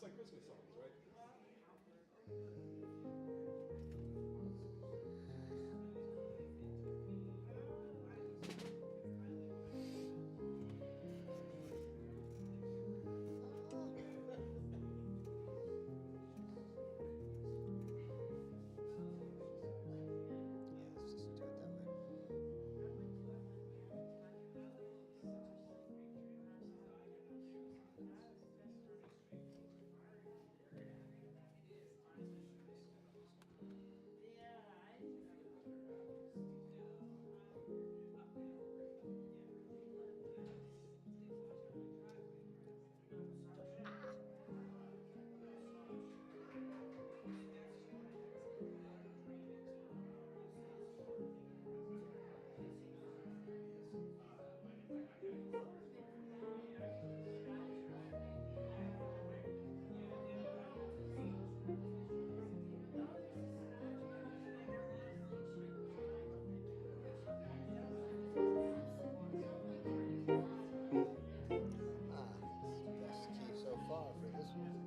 like Christmas songs, right? Yeah, let's just do it that way. Best key so far for this one.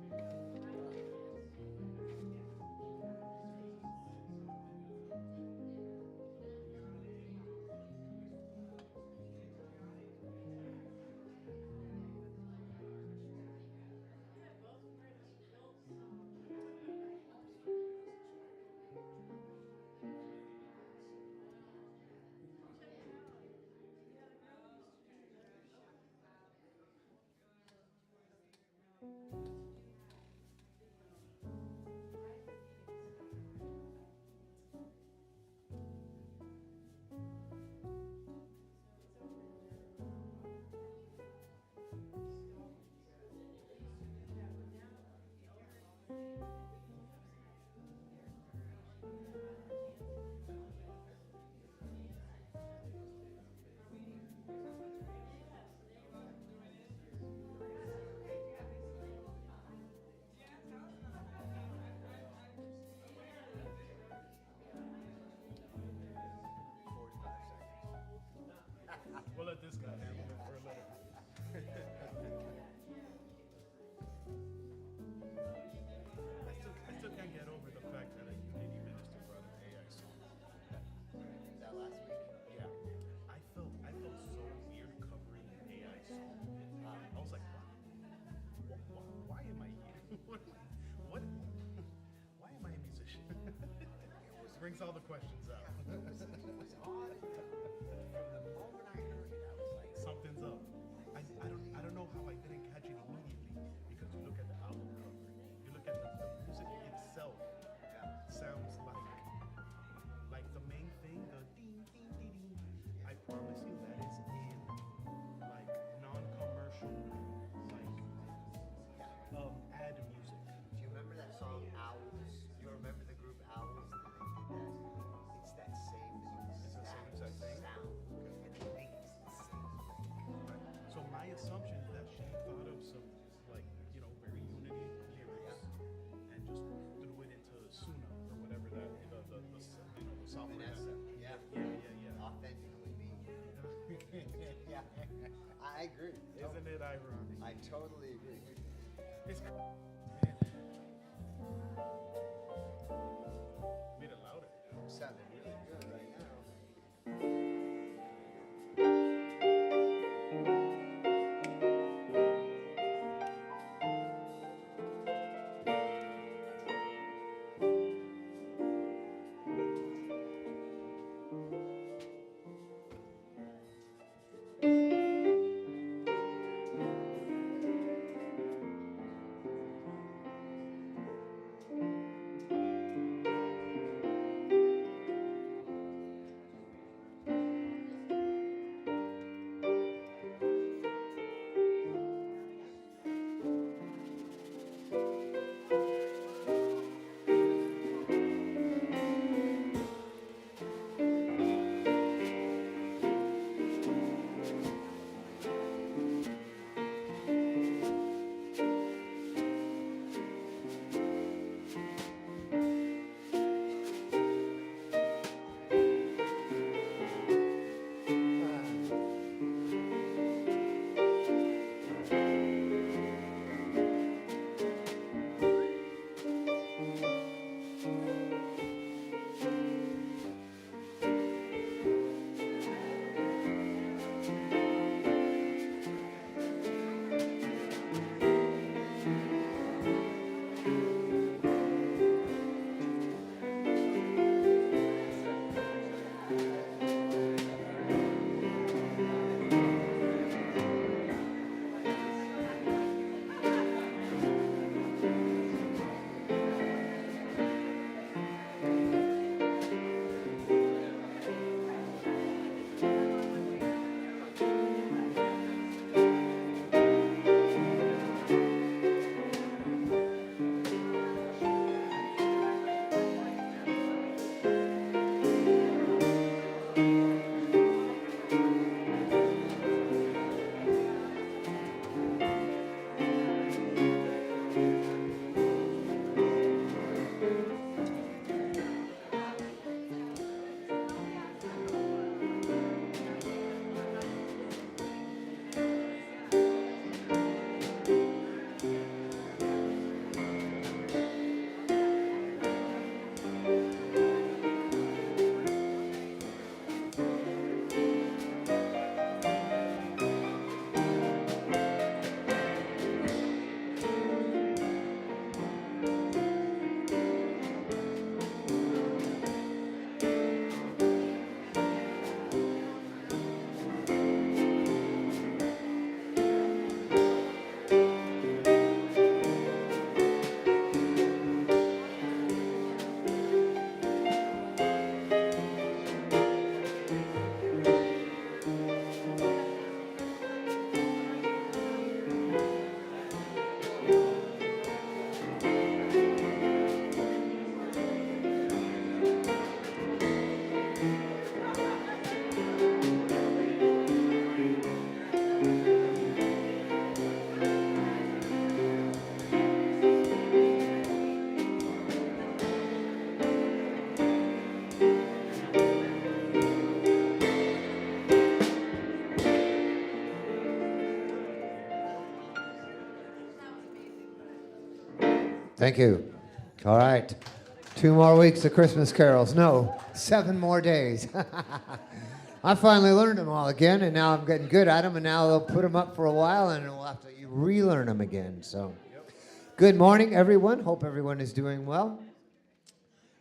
We'll let this guy handle it for a minute. I still can't get over the fact that a Unity minister brought an AI song. That last week? Yeah, I felt so weird covering an AI song. I was like, why am I here? what? Why am I a musician? Brings all the questions out. It was odd. From the moment I heard it, I was like, Something's up. I don't know how I didn't catch it immediately because you look at the album cover, you look at the music itself. Sounds like the main thing, the ding ding ding ding. I promise you that is in like non-commercial ad music. do you remember that song Owls? Do you remember the group Owls? They did that. It's that same exact thing? sound. And they think it's the same thing. Right. So my assumption is that she thought of some very Unity lyrics and just threw it into Suna or whatever that the software. Vanessa. Yeah. Yeah. Authentically me. Yeah. I agree. Isn't it ironic? I totally agree. It's man. Made it louder. Sounding really good right now. Thank you. All right. 2 more weeks of Christmas carols. No, 7 more days. I finally learned them all again, and now I'm getting good at them, and now they'll put them up for a while, and we'll have to relearn them again. So, good morning, everyone. Hope everyone is doing well.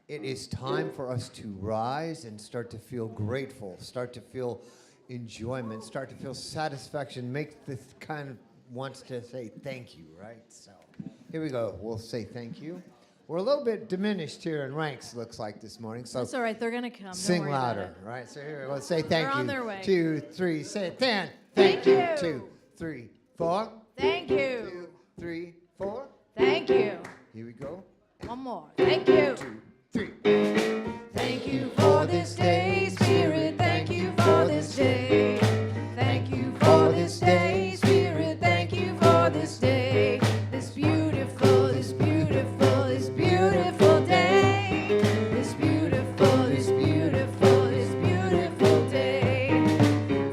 It is time for us to rise and start to feel grateful, start to feel enjoyment, start to feel satisfaction, make this kind of wants to say thank you, right? So here we go. We'll say thank you. We're a little bit diminished here in ranks, looks like, this morning. So that's all right. They're going to come. sing Don't worry about louder, it. right? So here, let's say thank They're you. on their way. 2, 3, say it. 10. Thank you. 2, 3, 4. Thank you. 2, 3, 4. Thank you. Here we go. One more. Thank you. 2, 3. Thank you for this day, Spirit. Thank you for this day. Thank you for this day, Spirit. Thank you for this day. This beautiful, this beautiful, this beautiful day. This beautiful, this beautiful, this beautiful day.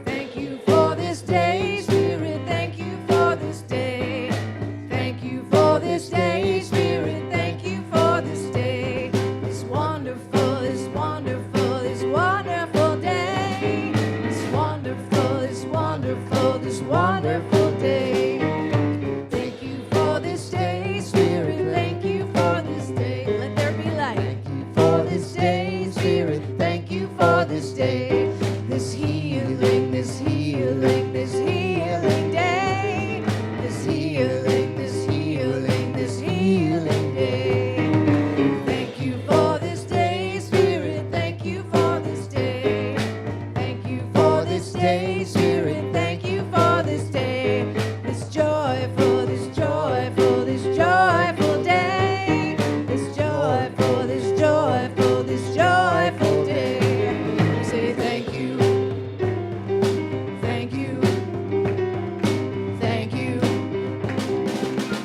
Thank you for this day, Spirit. Thank you for this day. Thank you for this day, Spirit. Thank you for this day. This wonderful, this wonderful, this wonderful day. This wonderful, this wonderful, this wonderful day. Thank you for this day, Spirit. Thank you for this day. Let there be light. Thank you for this day, Spirit. Thank you for this day. This healing, this healing, this healing day. This healing, this healing, this healing day. Thank you for this day, Spirit. Thank you for this day. Thank you for this day, Spirit. Thank you for this day. This joyful, this joyful, this joyful day. This joyful, this joyful, this joyful day. Say thank you. Thank you. Thank you.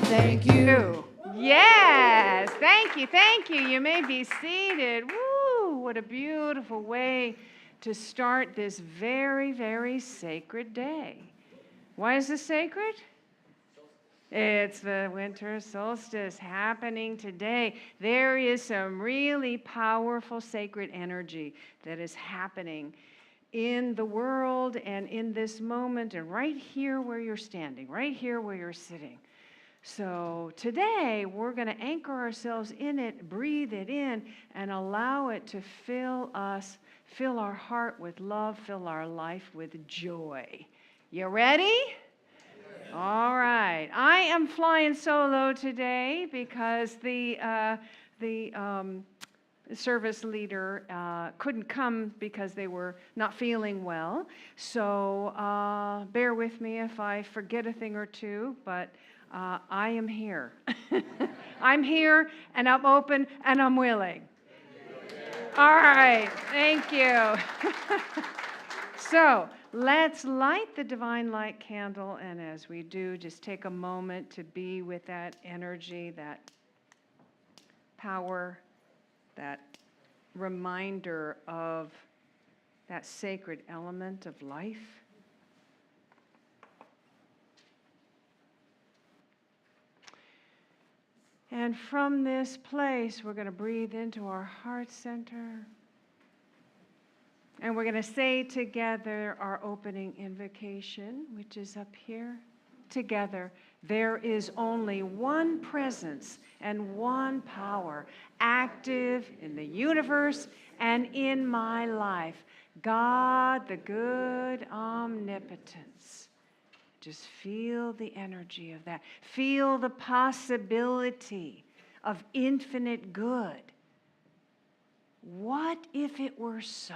Thank you. Yes, thank you, thank you. You may be seated. Woo, what a beautiful way to start this very, very sacred day. Why is this sacred? It's the winter solstice happening today. There is some really powerful sacred energy that is happening in the world and in this moment and right here where you're standing, right here where you're sitting. So today we're going to anchor ourselves in it, breathe it in, and allow it to fill us, fill our heart with love, fill our life with joy. You ready? All right. I am flying solo today because the service leader couldn't come because they were not feeling well. So bear with me if I forget a thing or two, but I am here. I'm here, and I'm open, and I'm willing. All right. Thank you. So let's light the divine light candle, and as we do, just take a moment to be with that energy, that power, that reminder of that sacred element of life. And from this place, we're going to breathe into our heart center. And we're going to say together our opening invocation, which is up here. Together, there is only one presence and one power active in the universe and in my life. God, the good omnipotence. Just feel the energy of that. Feel the possibility of infinite good. What if it were so?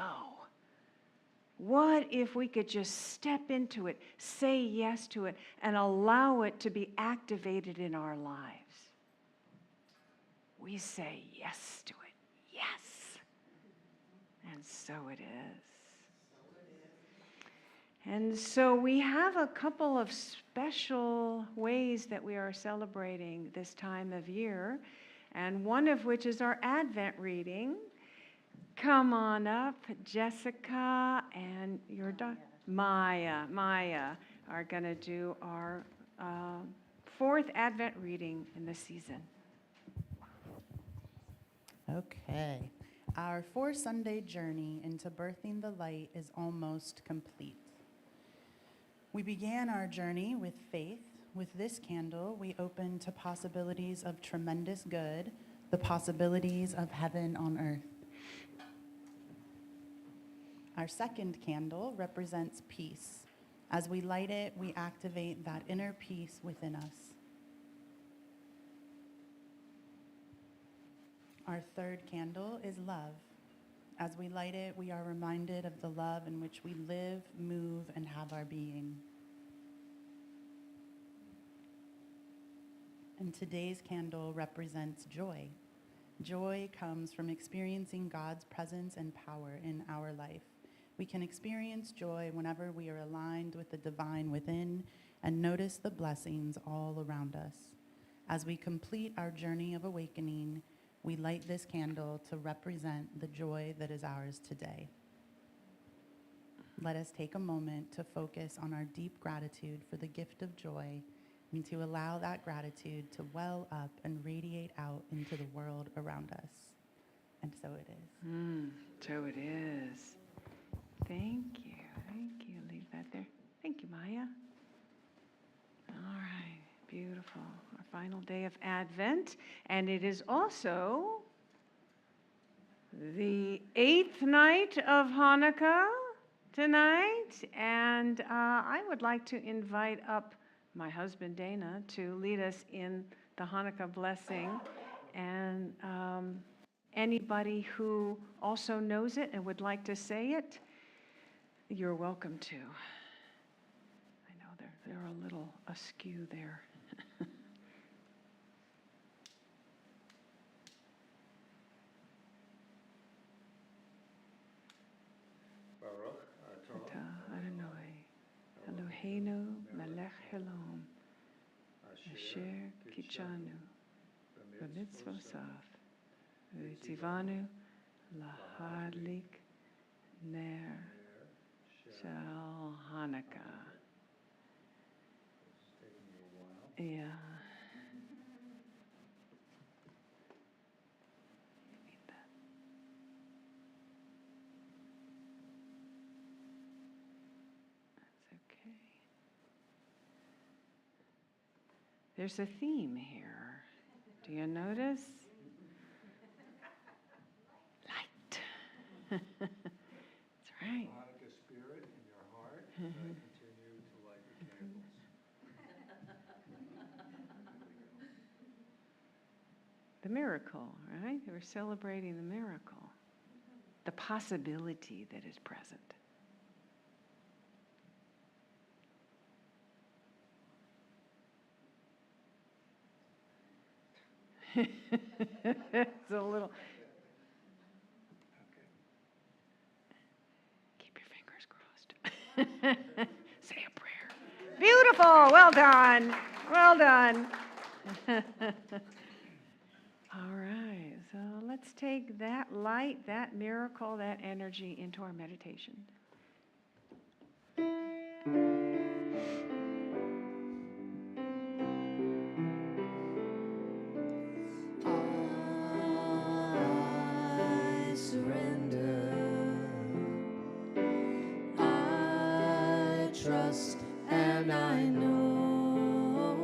What if we could just step into it, say yes to it, and allow it to be activated in our lives? We say yes to it. Yes. And so it is. And so we have a couple of special ways that we are celebrating this time of year, and one of which is our Advent reading. Come on up, Jessica and your daughter, Maya are going to do our fourth Advent reading in the season. Okay. Our 4-Sunday journey into birthing the light is almost complete. We began our journey with faith. With this candle, we open to possibilities of tremendous good, the possibilities of heaven on earth. Our second candle represents peace. As we light it, we activate that inner peace within us. Our third candle is love. As we light it, we are reminded of the love in which we live, move, and have our being. And today's candle represents joy. Joy comes from experiencing God's presence and power in our life. We can experience joy whenever we are aligned with the divine within and notice the blessings all around us. As we complete our journey of awakening, we light this candle to represent the joy that is ours today. Let us take a moment to focus on our deep gratitude for the gift of joy and to allow that gratitude to well up and radiate out into the world around us. And so it is. So it is. Thank you. Thank you. Leave that there. Thank you, Maya. All right. Beautiful. Our final day of Advent. And it is also the 8th night of Hanukkah tonight. And I would like to invite up my husband, Dana, to lead us in the Hanukkah blessing. And anybody who also knows it and would like to say it, you're welcome to. I know they're a little askew there. Baruch Atah Adonai Eloheinu melech haolam asher kitchanu b'mitzvosav v'tzivanu lahadlik ner shel Hanukkah. Yeah. Need that. That's okay. There's a theme here. Do you notice? Light. That's right. Hanukkah spirit in your heart, continue to light the candles. The miracle, right? We're celebrating the miracle, the possibility that is present. It's a little. Keep your fingers crossed. Say a prayer. Beautiful. Well done. Well done. All right. So let's take that light, that miracle, that energy into our meditation. I surrender. I trust and I know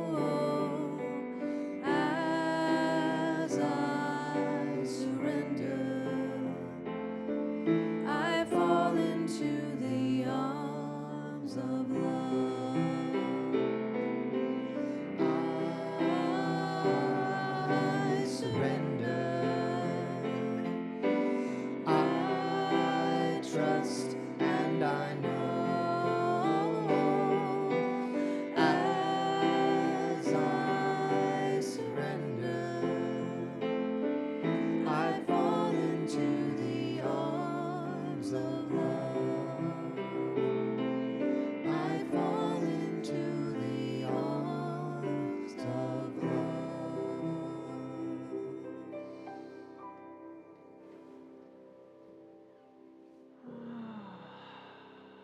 as I surrender, I fall into the arms of love. I surrender. I trust and I know as I surrender, I fall into the arms of love. I fall into the arms of love.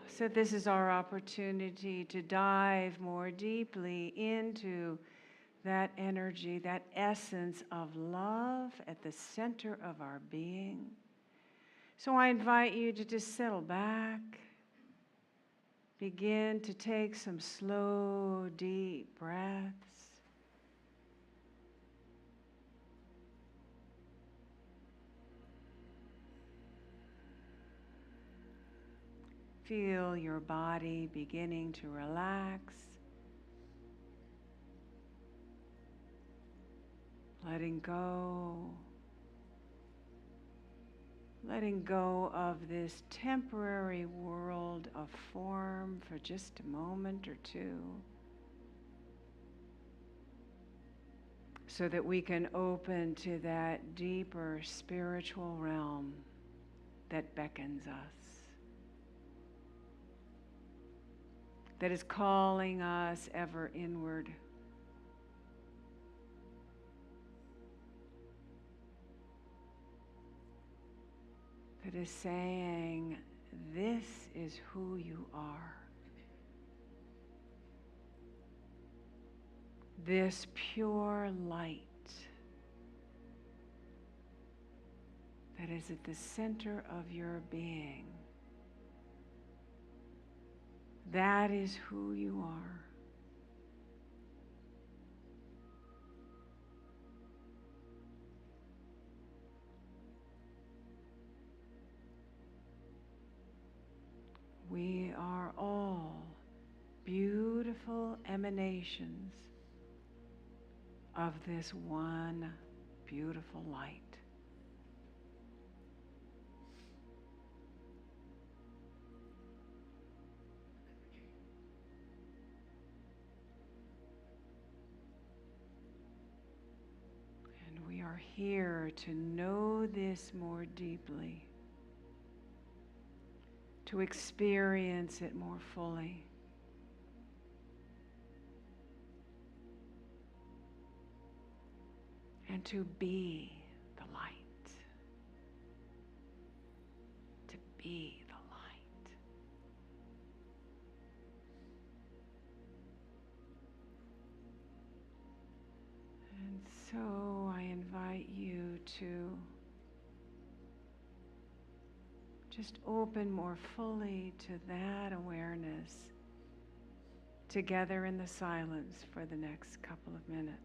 So this is our opportunity to dive more deeply into that energy, that essence of love at the center of our being. So I invite you to just settle back. Begin to take some slow, deep breaths. Feel your body beginning to relax. Letting go. Letting go of this temporary world of form for just a moment or two, so that we can open to that deeper spiritual realm that beckons us, that is calling us ever inward. That is saying, this is who you are. This pure light that is at the center of your being. That is who you are. We are all beautiful emanations of this one beautiful light. And we are here to know this more deeply, to experience it more fully. And to be the light. To be the light. And so I invite you to just open more fully to that awareness together in the silence for the next couple of minutes.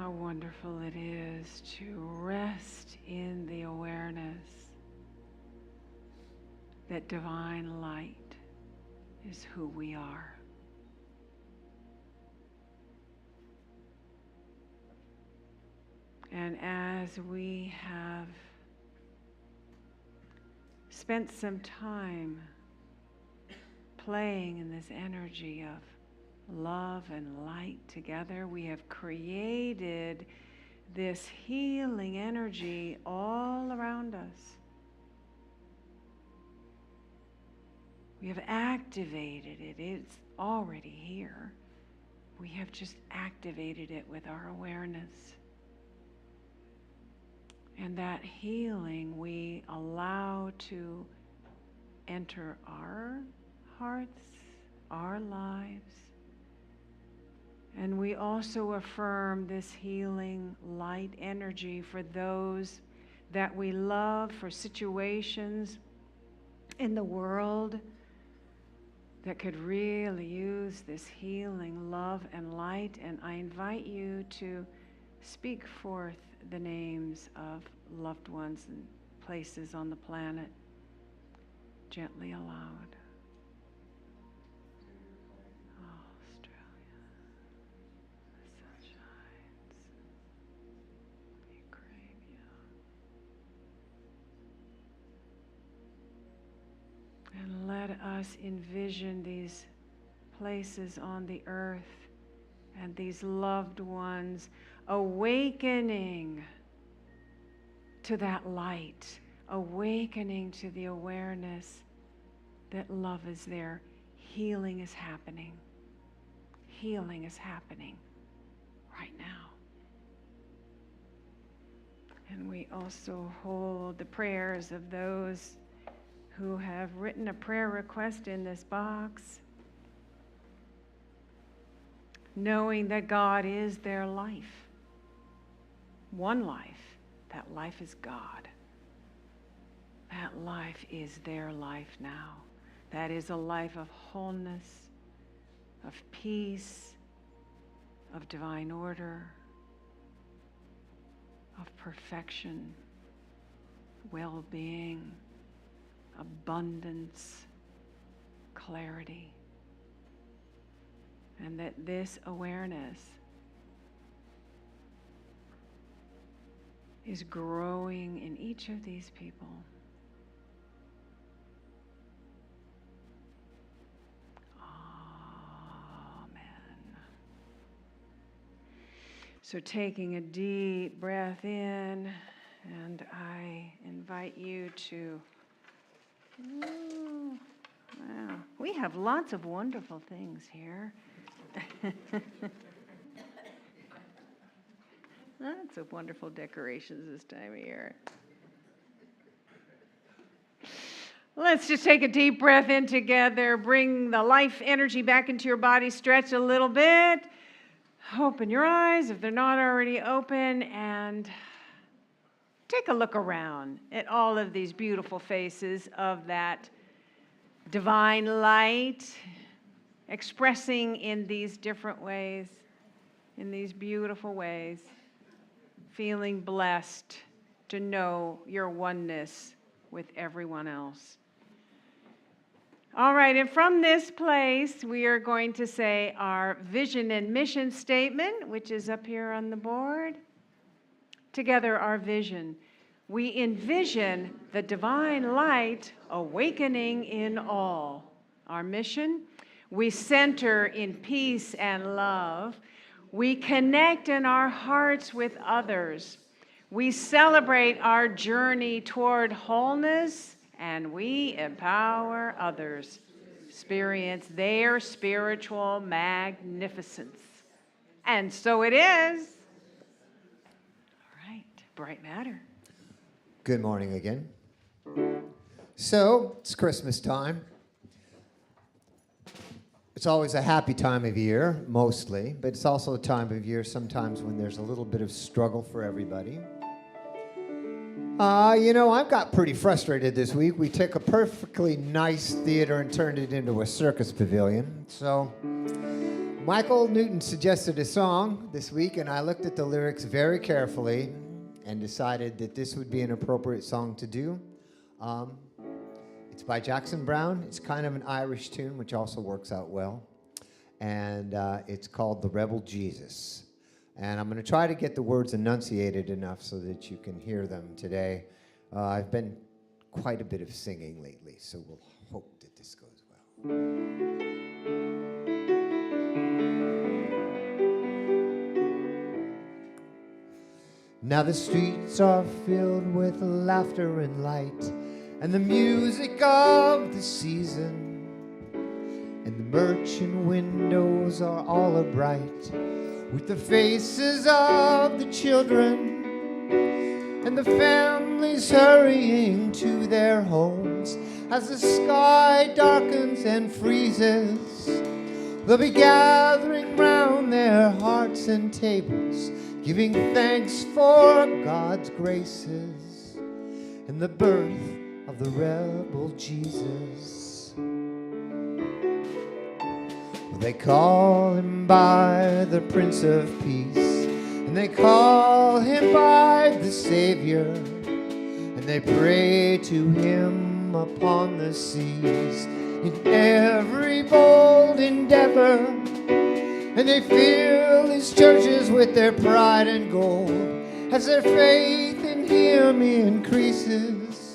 How wonderful it is to rest in the awareness that divine light is who we are. And as we have spent some time playing in this energy of love and light together, we have created this healing energy all around us. We have activated it. It's already here. We have just activated it with our awareness. And that healing we allow to enter our hearts, our lives. And we also affirm this healing light energy for those that we love, for situations in the world that could really use this healing love and light. And I invite you to speak forth the names of loved ones and places on the planet, gently aloud. Australia, the sunshines, Ukraine, and let us envision these places on the earth and these loved ones awakening to that light, awakening to the awareness that love is there. Healing is happening. Healing is happening right now. And we also hold the prayers of those who have written a prayer request in this box, knowing that God is their life. One life. That life is God. That life is their life now. That is a life of wholeness, of peace, of divine order, of perfection, well-being, abundance, clarity. And that this awareness is growing in each of these people. Amen. So taking a deep breath in, and I invite you to, wow, we have lots of wonderful things here. Lots of wonderful decorations this time of year. Let's just take a deep breath in together. Bring the life energy back into your body. Stretch a little bit. Open your eyes if they're not already open. And take a look around at all of these beautiful faces of that divine light expressing in these different ways, in these beautiful ways. Feeling blessed to know your oneness with everyone else. All right, and from this place, we are going to say our vision and mission statement, which is up here on the board. Together, our vision. We envision the divine light awakening in all. Our mission, we center in peace and love. We connect in our hearts with others. We celebrate our journey toward wholeness, and we empower others to experience their spiritual magnificence. And so it is. All right, bright matter. Good morning again. So, it's Christmas time. It's always a happy time of year, mostly, but it's also a time of year sometimes when there's a little bit of struggle for everybody. I've got pretty frustrated this week. We took a perfectly nice theater and turned it into a circus pavilion. So, Michael Newton suggested a song this week, and I looked at the lyrics very carefully and decided that this would be an appropriate song to do. It's by Jackson Browne. It's kind of an Irish tune, which also works out well. And it's called The Rebel Jesus. And I'm going to try to get the words enunciated enough so that you can hear them today. I've been quite a bit of singing lately, so we'll hope that this goes well. Now the streets are filled with laughter and light, and the music of the season, and the merchant windows are all abright with the faces of the children, and the families hurrying to their homes. As the sky darkens and freezes, they'll be gathering round their hearts and tables, giving thanks for God's graces and the birth of the rebel Jesus. They call him by the Prince of Peace, and they call him by the Savior, and they pray to him upon the seas in every bold endeavor, and they fill his churches with their pride and gold as their faith in him increases.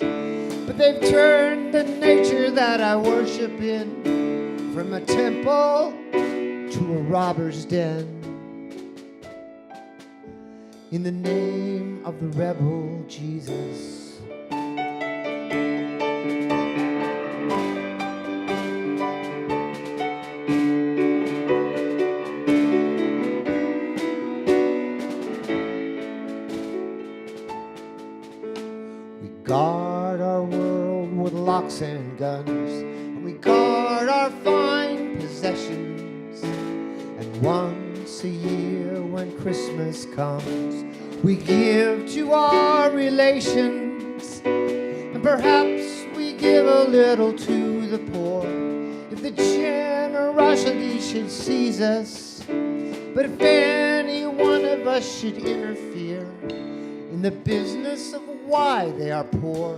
But they've turned the nature that I worship in from a temple to a robber's den, in the name of the rebel Jesus. We guard our world with locks and guns, and we guard our fine possessions, and once a year when Christmas comes, we give to our relations, and perhaps we give a little to the poor, if the generosity should seize us. But if any one of us should interfere in the business of why they are poor,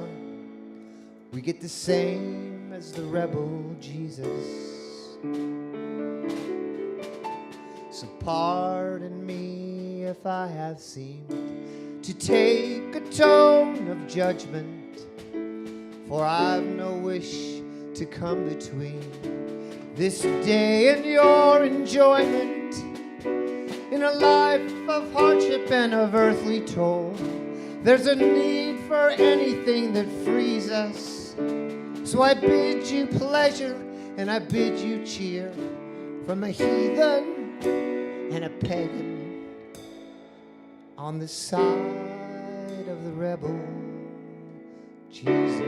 we get the same as the rebel Jesus. So pardon me if I have seemed to take a tone of judgment, for I've no wish to come between this day and your enjoyment. In a life of hardship and of earthly toil, there's a need for anything that frees us. So I bid you pleasure and I bid you cheer, from a heathen and a pagan on the side of the rebel Jesus.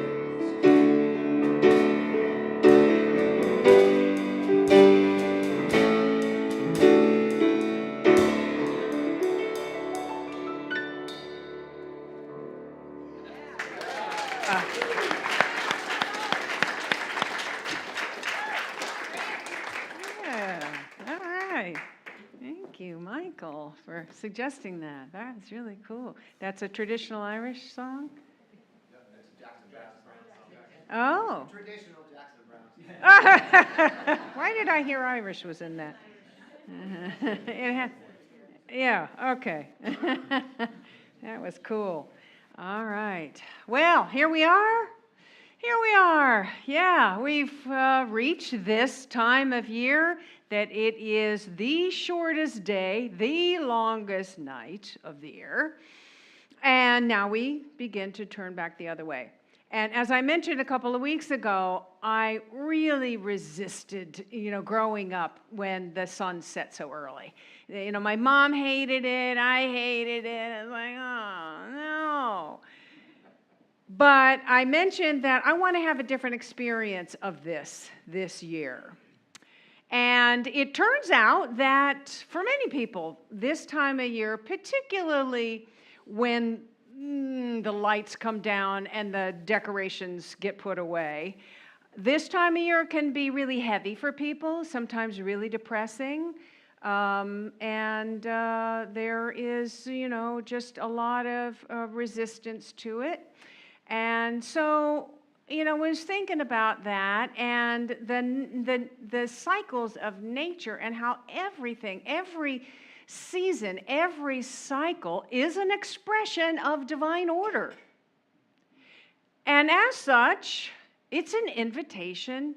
Michael, for suggesting that. That's really cool. That's a traditional Irish song? Yeah, that's Jackson Brown song. Oh. Traditional Jackson Brown. Why did I hear Irish was in that? Yeah, okay. That was cool. All right. Well, here we are. Here we are. Yeah, we've reached this time of year that it is the shortest day, the longest night of the year. And now we begin to turn back the other way. And as I mentioned a couple of weeks ago, I really resisted, growing up when the sun set so early. My mom hated it, I hated it. I was like, oh, no. But I mentioned that I want to have a different experience of this year. And it turns out that for many people, this time of year, particularly when the lights come down and the decorations get put away, this time of year can be really heavy for people, sometimes really depressing. And there is, just a lot of resistance to it. And so, I was thinking about that and the cycles of nature and how everything, every season, every cycle is an expression of divine order. And as such, it's an invitation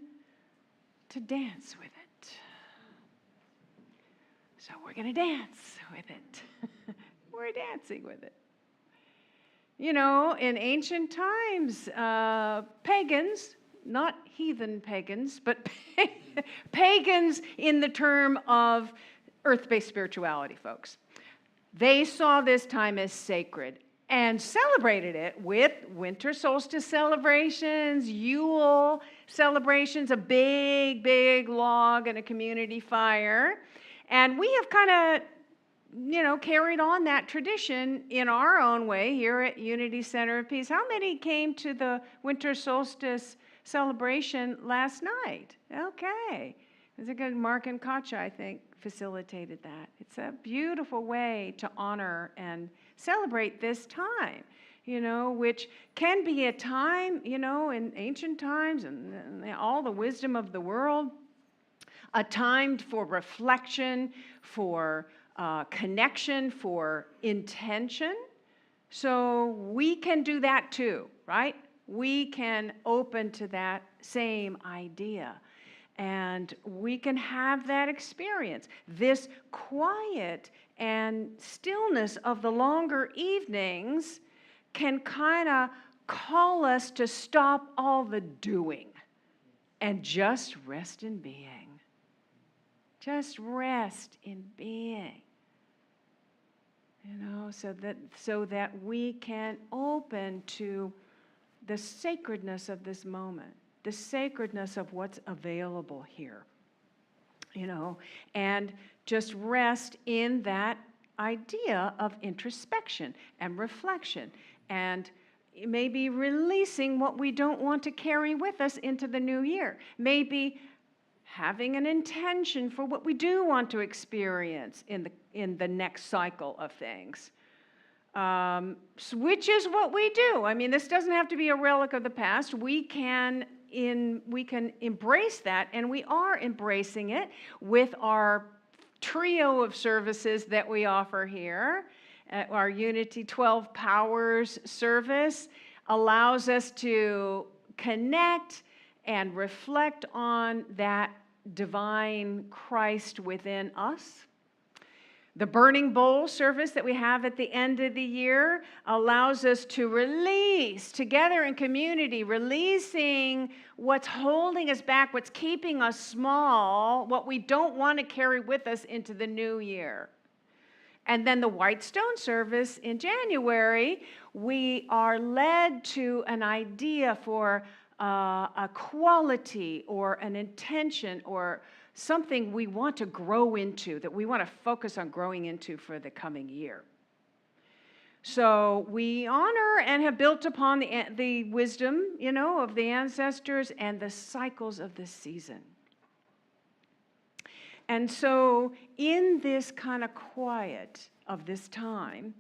to dance with it. So we're going to dance with it. We're dancing with it. In ancient times, pagans, not heathen pagans, but pagans in the term of earth-based spirituality, folks, they saw this time as sacred and celebrated it with winter solstice celebrations, Yule celebrations, a big, big log and a community fire. And we have kind of, carried on that tradition in our own way here at Unity Center of Peace. How many came to the winter solstice celebration last night? Okay. It was a good, Mark and Katja, I think, facilitated that. It's a beautiful way to honor and celebrate this time, which can be a time, in ancient times and all the wisdom of the world, a time for reflection, for connection, for intention. So we can do that too, right? We can open to that same idea. And we can have that experience. This quiet and stillness of the longer evenings can kind of call us to stop all the doing and just rest in being. Just rest in being. So that we can open to the sacredness of this moment, the sacredness of what's available here, and just rest in that idea of introspection and reflection, and maybe releasing what we don't want to carry with us into the new year. Maybe having an intention for what we do want to experience in the next cycle of things. Which is what we do. I mean, this doesn't have to be a relic of the past. We can embrace that, and we are embracing it with our trio of services that we offer here. Our Unity 12 Powers service allows us to connect and reflect on that divine Christ within us. The Burning Bowl service that we have at the end of the year allows us to release together in community, releasing what's holding us back, what's keeping us small, what we don't want to carry with us into the new year. And then the Whitestone service in January, we are led to an idea for a quality or an intention or something we want to grow into, that we want to focus on growing into for the coming year. So we honor and have built upon the wisdom, of the ancestors and the cycles of the season. And so in this kind of quiet of this time,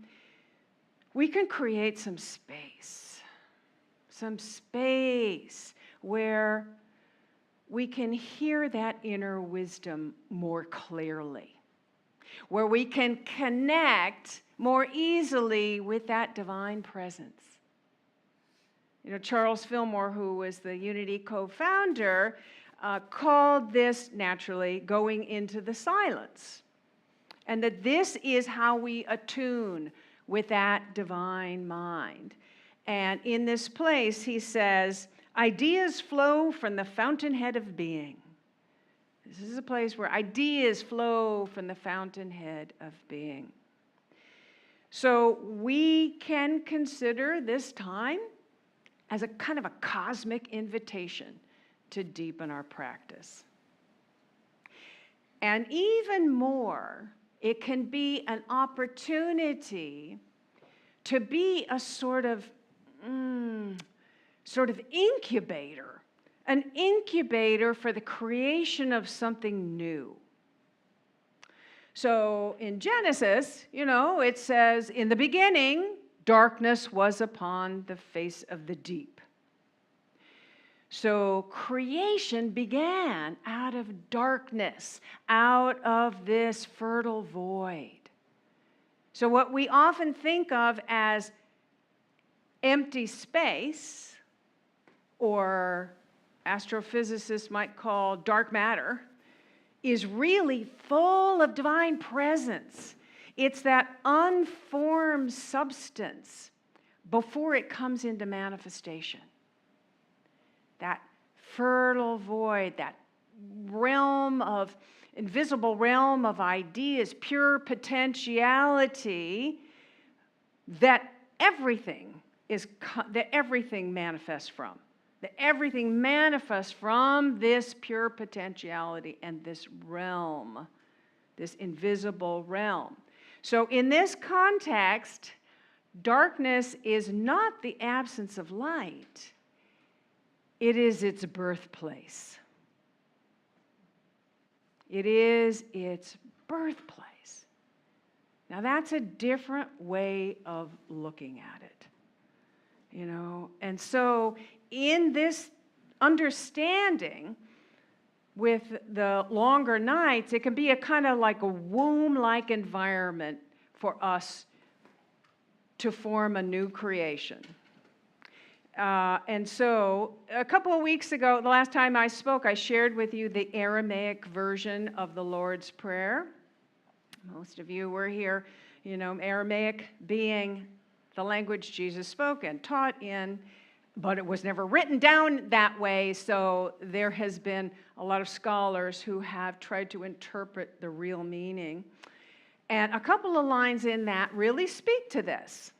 we can create some space where we can hear that inner wisdom more clearly, where we can connect more easily with that divine presence. Charles Fillmore, who was the Unity co-founder, called this naturally going into the silence, and that this is how we attune with that divine mind. And in this place, he says, ideas flow from the fountainhead of being. This is a place where ideas flow from the fountainhead of being. So we can consider this time as a kind of a cosmic invitation to deepen our practice. And even more, it can be an opportunity to be a sort of incubator, an incubator for the creation of something new. So in Genesis, it says, in the beginning, darkness was upon the face of the deep. So creation began out of darkness, out of this fertile void. So what we often think of as empty space, or astrophysicists might call dark matter, is really full of divine presence. It's that unformed substance before it comes into manifestation. That fertile void, that invisible realm of ideas, pure potentiality, that everything manifests from. That everything manifests from this pure potentiality and this realm, this invisible realm. So in this context, darkness is not the absence of light. It is its birthplace. It is its birthplace. Now that's a different way of looking at it, And so in this understanding, with the longer nights, it can be a kind of like a womb-like environment for us to form a new creation. And so a couple of weeks ago, the last time I spoke, I shared with you the Aramaic version of the Lord's Prayer. Most of you were here, Aramaic being the language Jesus spoke and taught in, but it was never written down that way, so there has been a lot of scholars who have tried to interpret the real meaning. And a couple of lines in that really speak to this.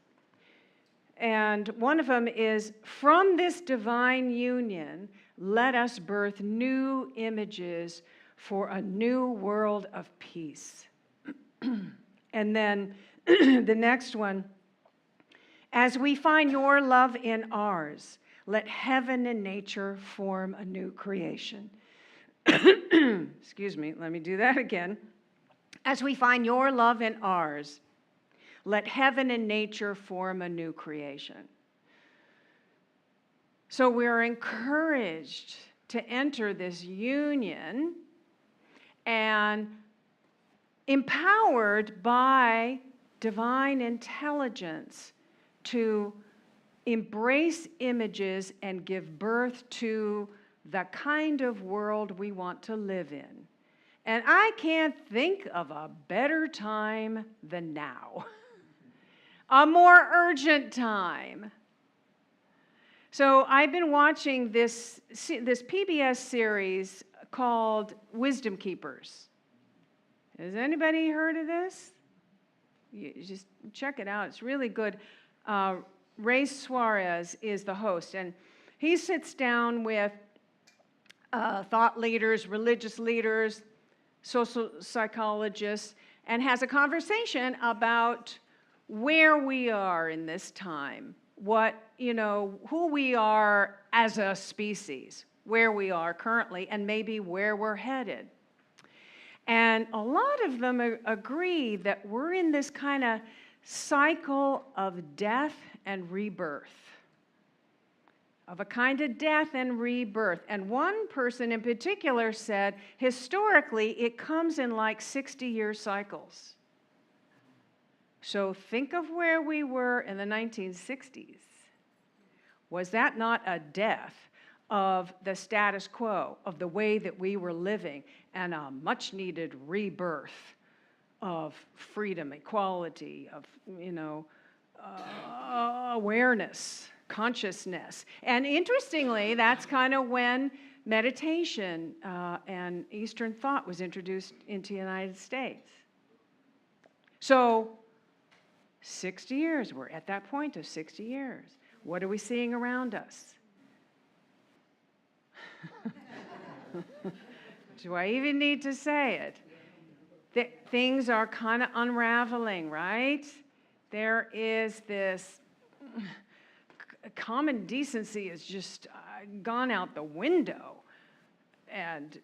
And one of them is, from this divine union, let us birth new images for a new world of peace. And then the next one, as we find your love in ours, let heaven and nature form a new creation. Excuse me, let me do that again. As we find your love in ours, let heaven and nature form a new creation. So we're encouraged to enter this union and empowered by divine intelligence to embrace images and give birth to the kind of world we want to live in. And I can't think of a better time than now. A more urgent time. So I've been watching this PBS series called Wisdom Keepers. Has anybody heard of this? You just check it out. It's really good. Ray Suarez is the host, and he sits down with thought leaders, religious leaders, social psychologists, and has a conversation about where we are in this time, who we are as a species, where we are currently, and maybe where we're headed. And a lot of them agree that we're in this kind of cycle of death and rebirth, of a kind of death and rebirth. And one person in particular said, historically, it comes in like 60-year cycles. So think of where we were in the 1960s. Was that not a death of the status quo, of the way that we were living, and a much-needed rebirth of freedom, equality, of, awareness, consciousness? And interestingly, that's kind of when meditation and Eastern thought was introduced into the United States. So 60 years, we're at that point of 60 years. What are we seeing around us? Do I even need to say it? Things are kind of unraveling, right? There is this common decency is just gone out the window. And,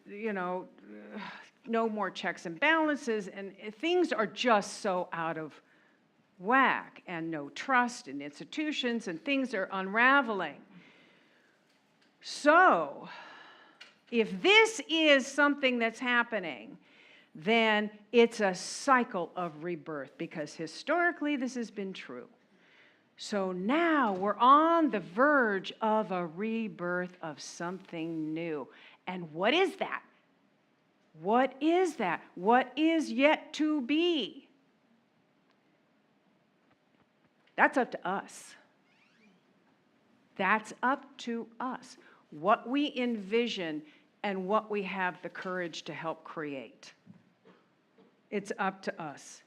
no more checks and balances, and things are just so out of whack, and no trust in institutions, and things are unraveling. So, if this is something that's happening, then it's a cycle of rebirth, because historically this has been true. So now we're on the verge of a rebirth of something new. And what is that? What is that? What is yet to be? That's up to us. That's up to us. What we envision and what we have the courage to help create. It's up to us.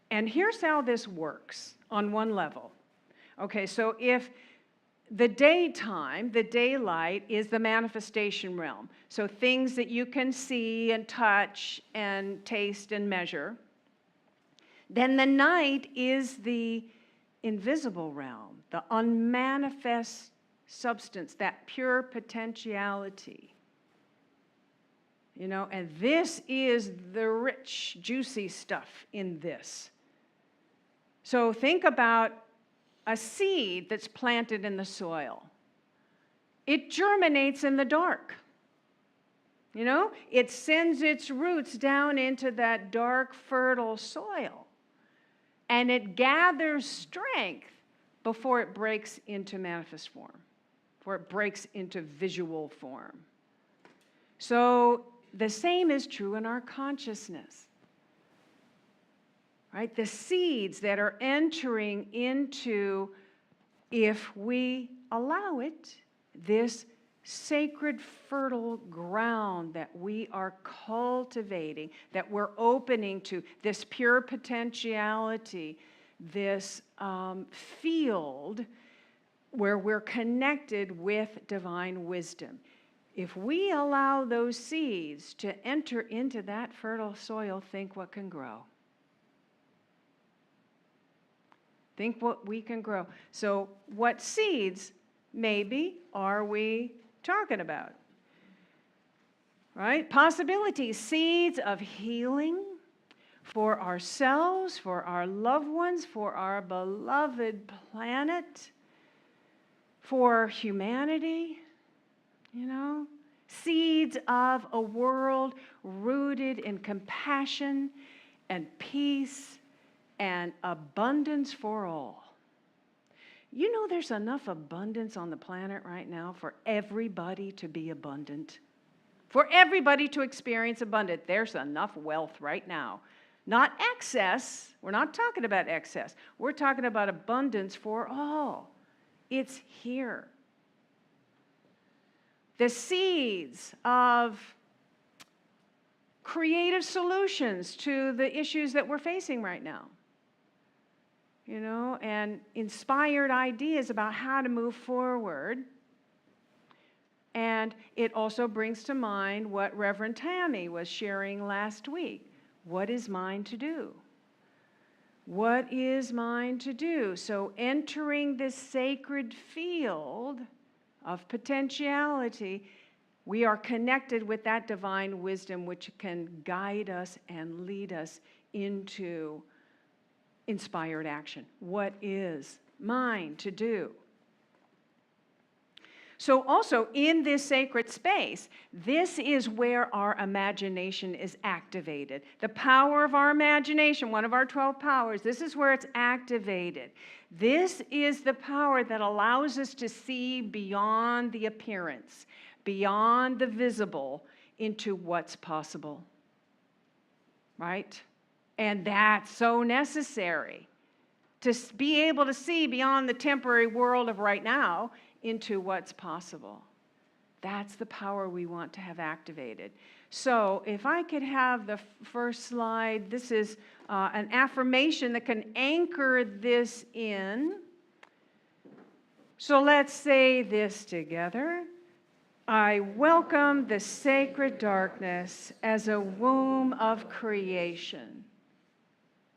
And here's how this works on one level. Okay, so if the daytime, the daylight, is the manifestation realm, so things that you can see and touch and taste and measure, then the night is the invisible realm, the unmanifest substance, that pure potentiality. You know, and this is the rich, juicy stuff in this. So think about a seed that's planted in the soil. It germinates in the dark. You know, it sends its roots down into that dark, fertile soil. And it gathers strength before it breaks into manifest form, before it breaks into visual form. So the same is true in our consciousness. Right? The seeds that are entering into, if we allow it, this sacred, fertile ground that we are cultivating, that we're opening to, this pure potentiality, this field where we're connected with divine wisdom. If we allow those seeds to enter into that fertile soil, think what can grow. Think what we can grow. So what seeds, maybe, are we talking about? Right? Possibilities, seeds of healing for ourselves, for our loved ones, for our beloved planet, for humanity, you know? Seeds of a world rooted in compassion and peace and abundance for all. You know, there's enough abundance on the planet right now for everybody to be abundant, for everybody to experience abundance. There's enough wealth right now. Not excess. We're not talking about excess. We're talking about abundance for all. It's here. The seeds of creative solutions to the issues that we're facing right now. You know, and inspired ideas about how to move forward. And it also brings to mind what Reverend Tammy was sharing last week. What is mine to do? What is mine to do? So entering this sacred field of potentiality, we are connected with that divine wisdom which can guide us and lead us into inspired action. What is mine to do? So also in this sacred space, this is where our imagination is activated. The power of our imagination, one of our 12 powers, this is where it's activated. This is the power that allows us to see beyond the appearance, beyond the visible, into what's possible. Right? And that's so necessary to be able to see beyond the temporary world of right now into what's possible. That's the power we want to have activated. So if I could have the first slide, this is an affirmation that can anchor this in. So let's say this together. I welcome the sacred darkness as a womb of creation.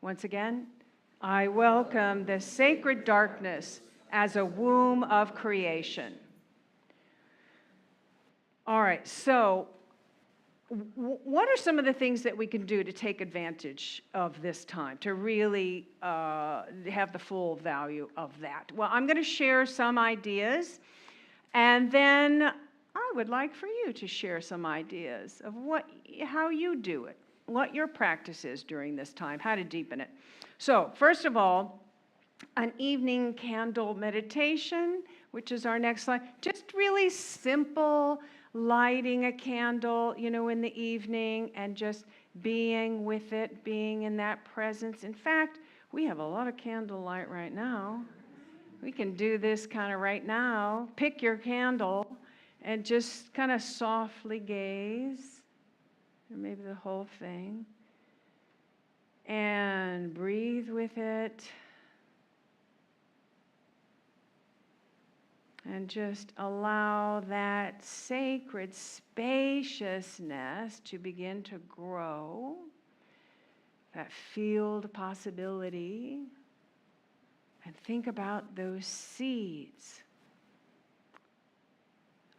Once again, I welcome the sacred darkness as a womb of creation. All right, so what are some of the things that we can do to take advantage of this time, to really have the full value of that? Well, I'm going to share some ideas, and then I would like for you to share some ideas of how you do it, what your practice is during this time, how to deepen it. So, first of all, an evening candle meditation, which is our next slide. Just really simple, lighting a candle, in the evening and just being with it, being in that presence. In fact, we have a lot of candlelight right now. We can do this kind of right now. Pick your candle and just kind of softly gaze, or maybe the whole thing, and breathe with it. And just allow that sacred spaciousness to begin to grow, that field possibility. And think about those seeds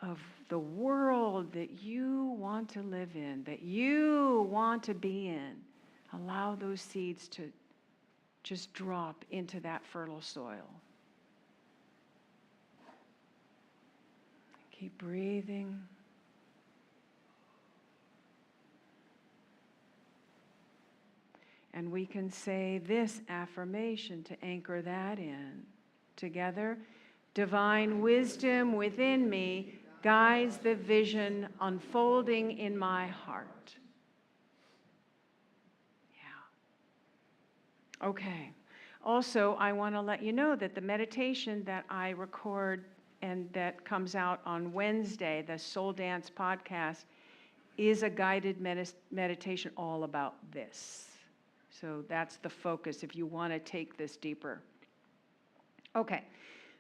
of the world that you want to live in, that you want to be in. Allow those seeds to just drop into that fertile soil. Keep breathing. And we can say this affirmation to anchor that in. Together, divine wisdom within me guides the vision unfolding in my heart. Yeah. Okay. Also, I want to let you know that the meditation that I record and that comes out on Wednesday, the Soul Dance podcast, is a guided meditation all about this. So that's the focus if you want to take this deeper. Okay.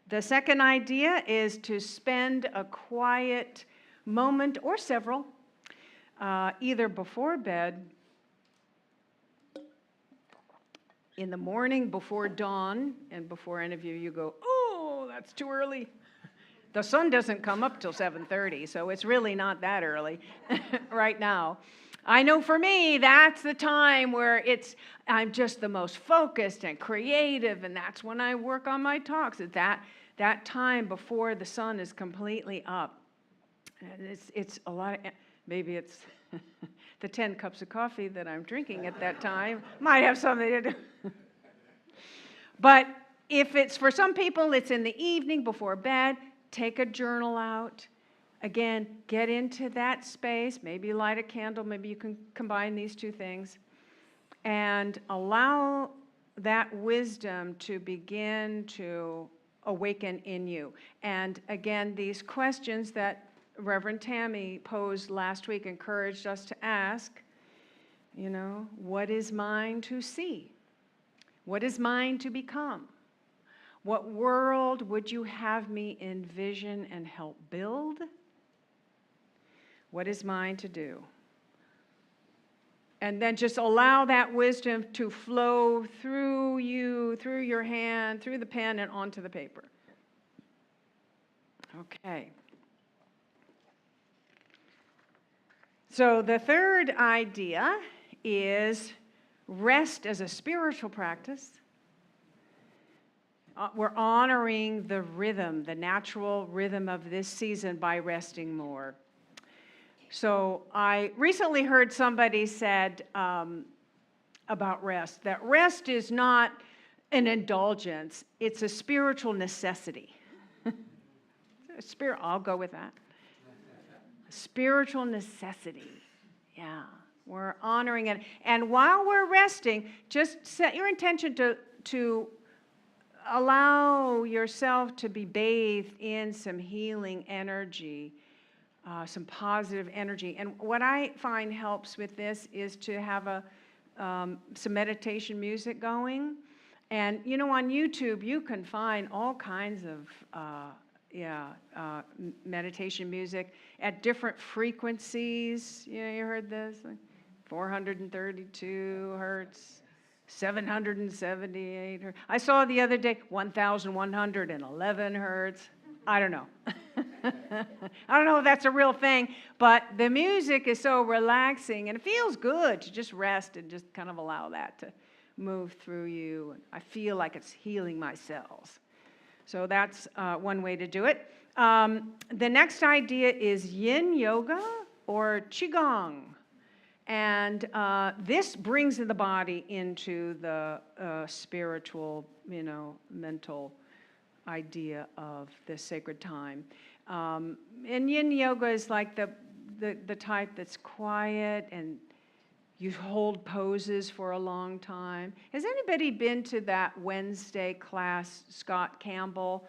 The second idea is to spend a quiet moment or several, either before bed, in the morning before dawn, and before any of you go, oh, that's too early. The sun doesn't come up till 7:30, so it's really not that early right now. I know for me, that's the time where I'm just the most focused and creative, and that's when I work on my talks, at that time before the sun is completely up. And it's a lot of, maybe it's the 10 cups of coffee that I'm drinking at that time might have something to do. But if it's, for some people, it's in the evening before bed. Take a journal out. Again, get into that space. Maybe light a candle. Maybe you can combine these two things. And allow that wisdom to begin to awaken in you. And again, these questions that Reverend Tammy posed last week encouraged us to ask, what is mine to see? What is mine to become? What world would you have me envision and help build? What is mine to do? And then just allow that wisdom to flow through you, through your hand, through the pen, and onto the paper. Okay. So the third idea is rest as a spiritual practice. We're honoring the rhythm, the natural rhythm of this season by resting more. So I recently heard somebody said about rest, that rest is not an indulgence, it's a spiritual necessity. I'll go with that. Spiritual necessity, yeah. We're honoring it. And while we're resting, just set your intention to allow yourself to be bathed in some healing energy, some positive energy. And what I find helps with this is to have some meditation music going. And, on YouTube, you can find all kinds of meditation music at different frequencies. You heard this? Like 432 hertz. 778 hertz. I saw the other day 1,111 hertz. I don't know. I don't know if that's a real thing, but the music is so relaxing, and it feels good to just rest and just kind of allow that to move through you. I feel like it's healing my cells. So that's one way to do it. The next idea is yin yoga or qigong. And this brings the body into the spiritual, mental idea of this sacred time. And yin yoga is like the type that's quiet and you hold poses for a long time. Has anybody been to that Wednesday class, Scott Campbell?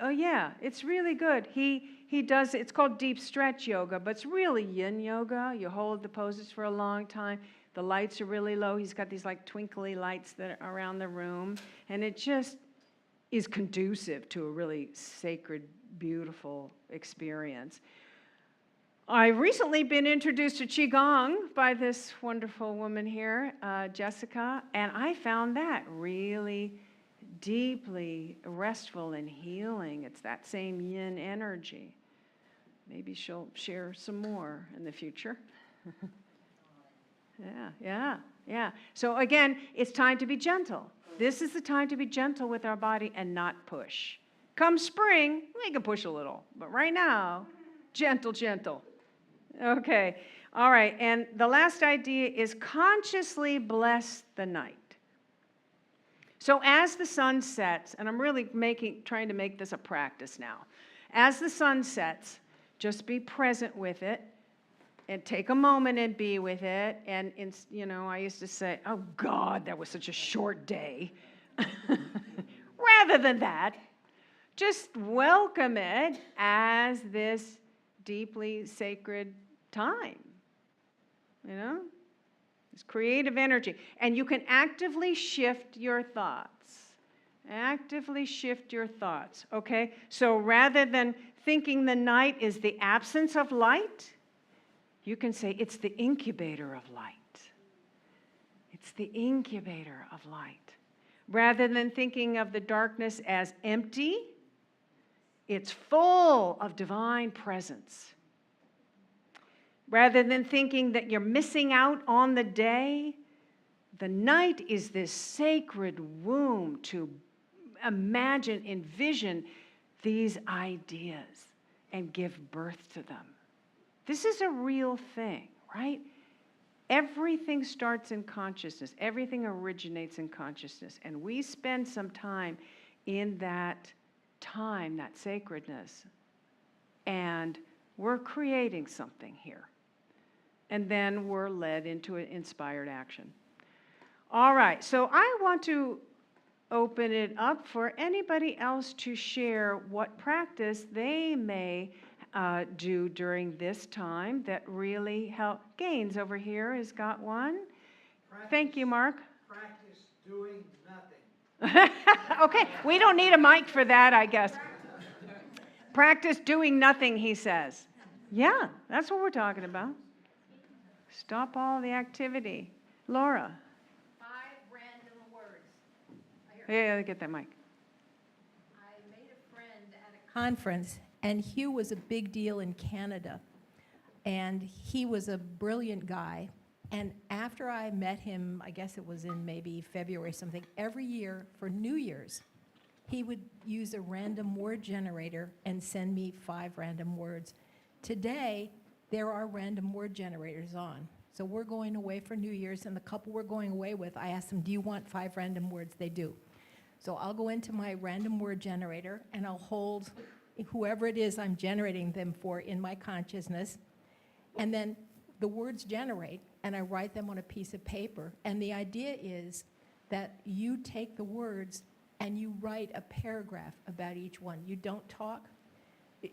Oh yeah, it's really good. He does, it's called deep stretch yoga, but it's really yin yoga. You hold the poses for a long time. The lights are really low. He's got these like twinkly lights that are around the room. And it just is conducive to a really sacred, beautiful experience. I've recently been introduced to Qigong by this wonderful woman here, Jessica, and I found that really deeply restful and healing. It's that same yin energy. Maybe she'll share some more in the future. Yeah. So again, it's time to be gentle. This is the time to be gentle with our body and not push. Come spring, we can push a little, but right now, gentle. Okay, all right, and the last idea is consciously bless the night. So as the sun sets, and I'm really trying to make this a practice now. As the sun sets, just be present with it and take a moment and be with it. And, I used to say, oh God, that was such a short day. Rather than that, just welcome it as this deeply sacred time, It's creative energy. And you can actively shift your thoughts. Okay? So rather than thinking the night is the absence of light, you can say it's the incubator of light. It's the incubator of light. Rather than thinking of the darkness as empty, it's full of divine presence. Rather than thinking that you're missing out on the day, the night is this sacred womb to imagine, envision these ideas and give birth to them. This is a real thing, right? Everything starts in consciousness. Everything originates in consciousness. And we spend some time in that time, that sacredness, and we're creating something here. And then we're led into an inspired action. All right, so I want to open it up for anybody else to share what practice they may do during this time that really help. Gaines over here has got one. Thank you, Mark. Practice doing nothing. Okay, we don't need a mic for that, I guess. Practice doing nothing, he says. Yeah, that's what we're talking about. Stop all the activity. Laura. 5 random words. Yeah, get that mic. I made a friend at a conference, and Hugh was a big deal in Canada. And he was a brilliant guy. And after I met him, I guess it was in maybe February or something, every year for New Year's, he would use a random word generator and send me 5 random words. Today, there are random word generators on. So we're going away for New Year's, and the couple we're going away with, I asked them, do you want 5 random words? They do. So I'll go into my random word generator, and I'll hold whoever it is I'm generating them for in my consciousness, and then the words generate, and I write them on a piece of paper. And the idea is that you take the words and you write a paragraph about each one. You don't talk.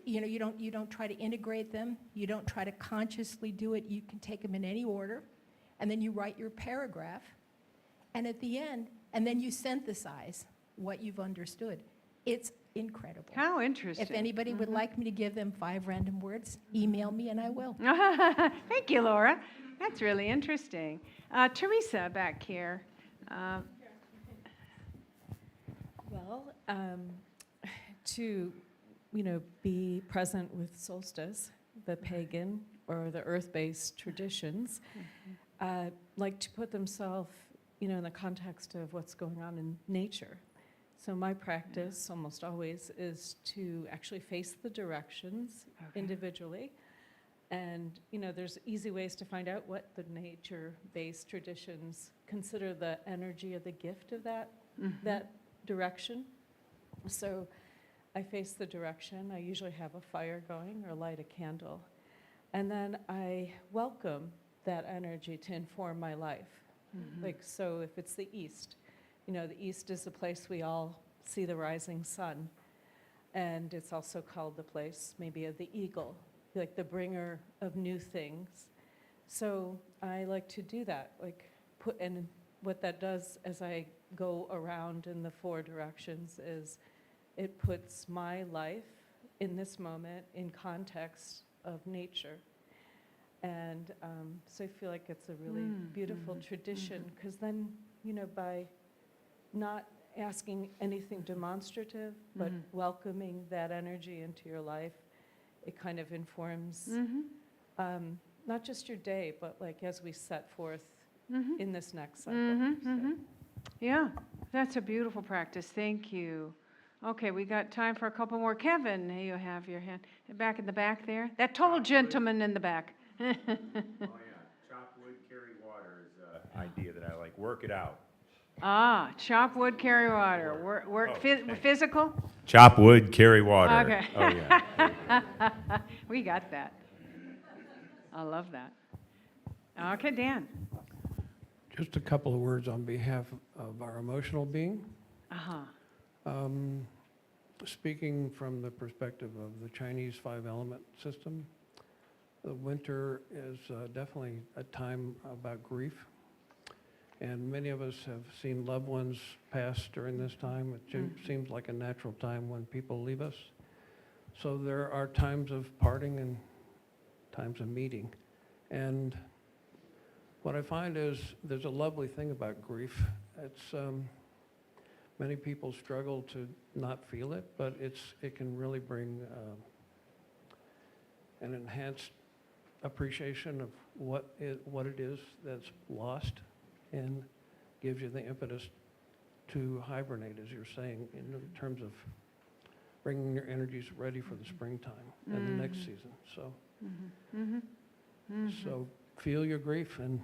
You don't try to integrate them. You don't try to consciously do it. You can take them in any order, and then you write your paragraph, and at the end, and then you synthesize what you've understood. It's incredible. How interesting. If anybody would like me to give them 5 random words, email me and I will. Thank you, Laura. That's really interesting. Teresa back here. Well, to be present with solstice, the pagan or the earth-based traditions, like to put themselves, in the context of what's going on in nature. So my practice almost always is to actually face the directions individually. And, there's easy ways to find out what the nature-based traditions consider the energy of the gift of that direction. So I face the direction. I usually have a fire going or light a candle. And then I welcome that energy to inform my life. So if it's the East, the East is the place we all see the rising sun. And it's also called the place maybe of the eagle, like the bringer of new things. So I like to do that, and what that does as I go around in the 4 directions is it puts my life in this moment in context of nature. And so I feel like it's a really beautiful tradition, because then, by not asking anything demonstrative, but welcoming that energy into your life, it kind of informs not just your day, but as we set forth in this next cycle. Yeah, that's a beautiful practice. Thank you. Okay, we got time for a couple more. Kevin, you have your hand back in the back there. That tall gentleman in the back. Oh yeah, chop wood, carry water is an idea that I like. Work it out. Chop wood, carry water. Work physical? Chop wood, carry water. Okay. Oh yeah. We got that. I love that. Okay, Dan. Just a couple of words on behalf of our emotional being. Speaking from the perspective of the Chinese 5-element system, the winter is definitely a time about grief. And many of us have seen loved ones pass during this time. It seems like a natural time when people leave us. So there are times of parting and times of meeting. And what I find is there's a lovely thing about grief. It's many people struggle to not feel it, but it can really bring an enhanced appreciation of what it is that's lost, and gives you the impetus to hibernate, as you're saying, in terms of bringing your energies ready for the springtime and the next season. So, so feel your grief and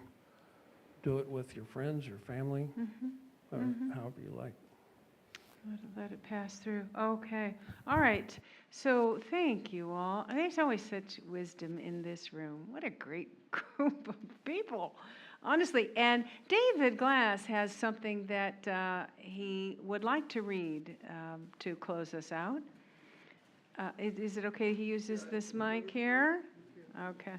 do it with your friends, your family, or however you like. Let it pass through. Okay. All right. So thank you all. There's always such wisdom in this room. What a great group of people, honestly. And David Glass has something that he would like to read to close us out. Is it okay he uses this mic here? Okay.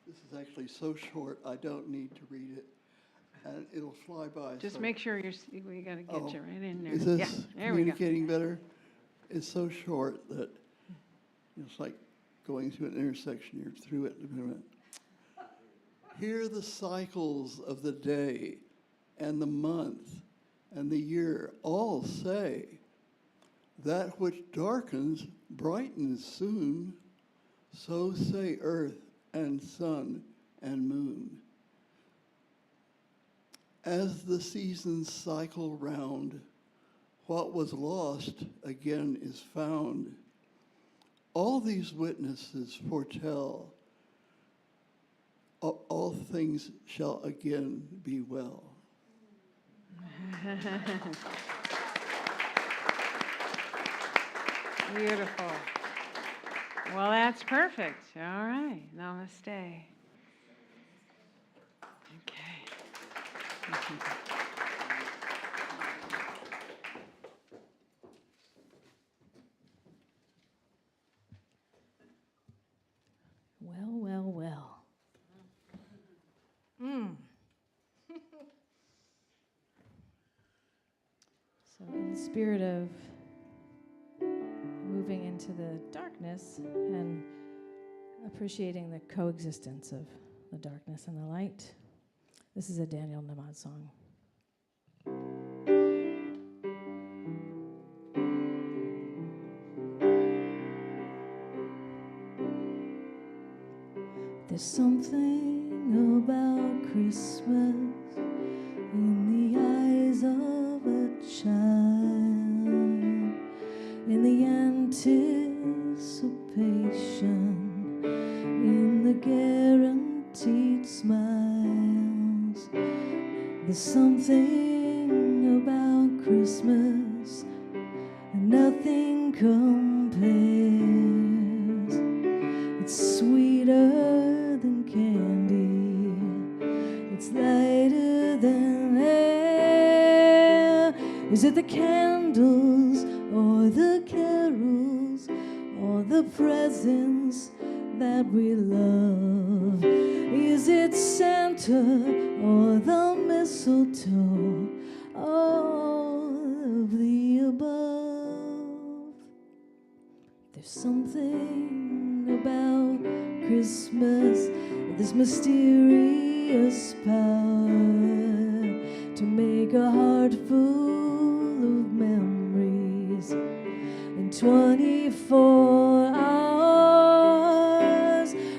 This is actually so short, I don't need to read it, and it'll fly by. Just so. make sure we got to get you right in there. Is this Yeah, there we go. communicating better? It's so short that it's like going through an intersection. You're through it in a minute. Hear the cycles of the day and the month and the year all say, that which darkens brightens soon, so say earth and sun and moon. As the seasons cycle round, what was lost again is found. All these witnesses foretell, all things shall again be well. Beautiful. Well, that's perfect. All right. Namaste. Okay. Well, well, well. So in the spirit of moving into the darkness and appreciating the coexistence of the darkness and the light, this is a Daniel Namad song. There's something about Christmas, nothing compares. It's sweeter than candy, it's lighter than air. Is it the candles or the carols or the presents that we love? Is it Santa or the mistletoe? All of the above. There's something about Christmas, this mysterious power to make a heart full of memories in 24 hours.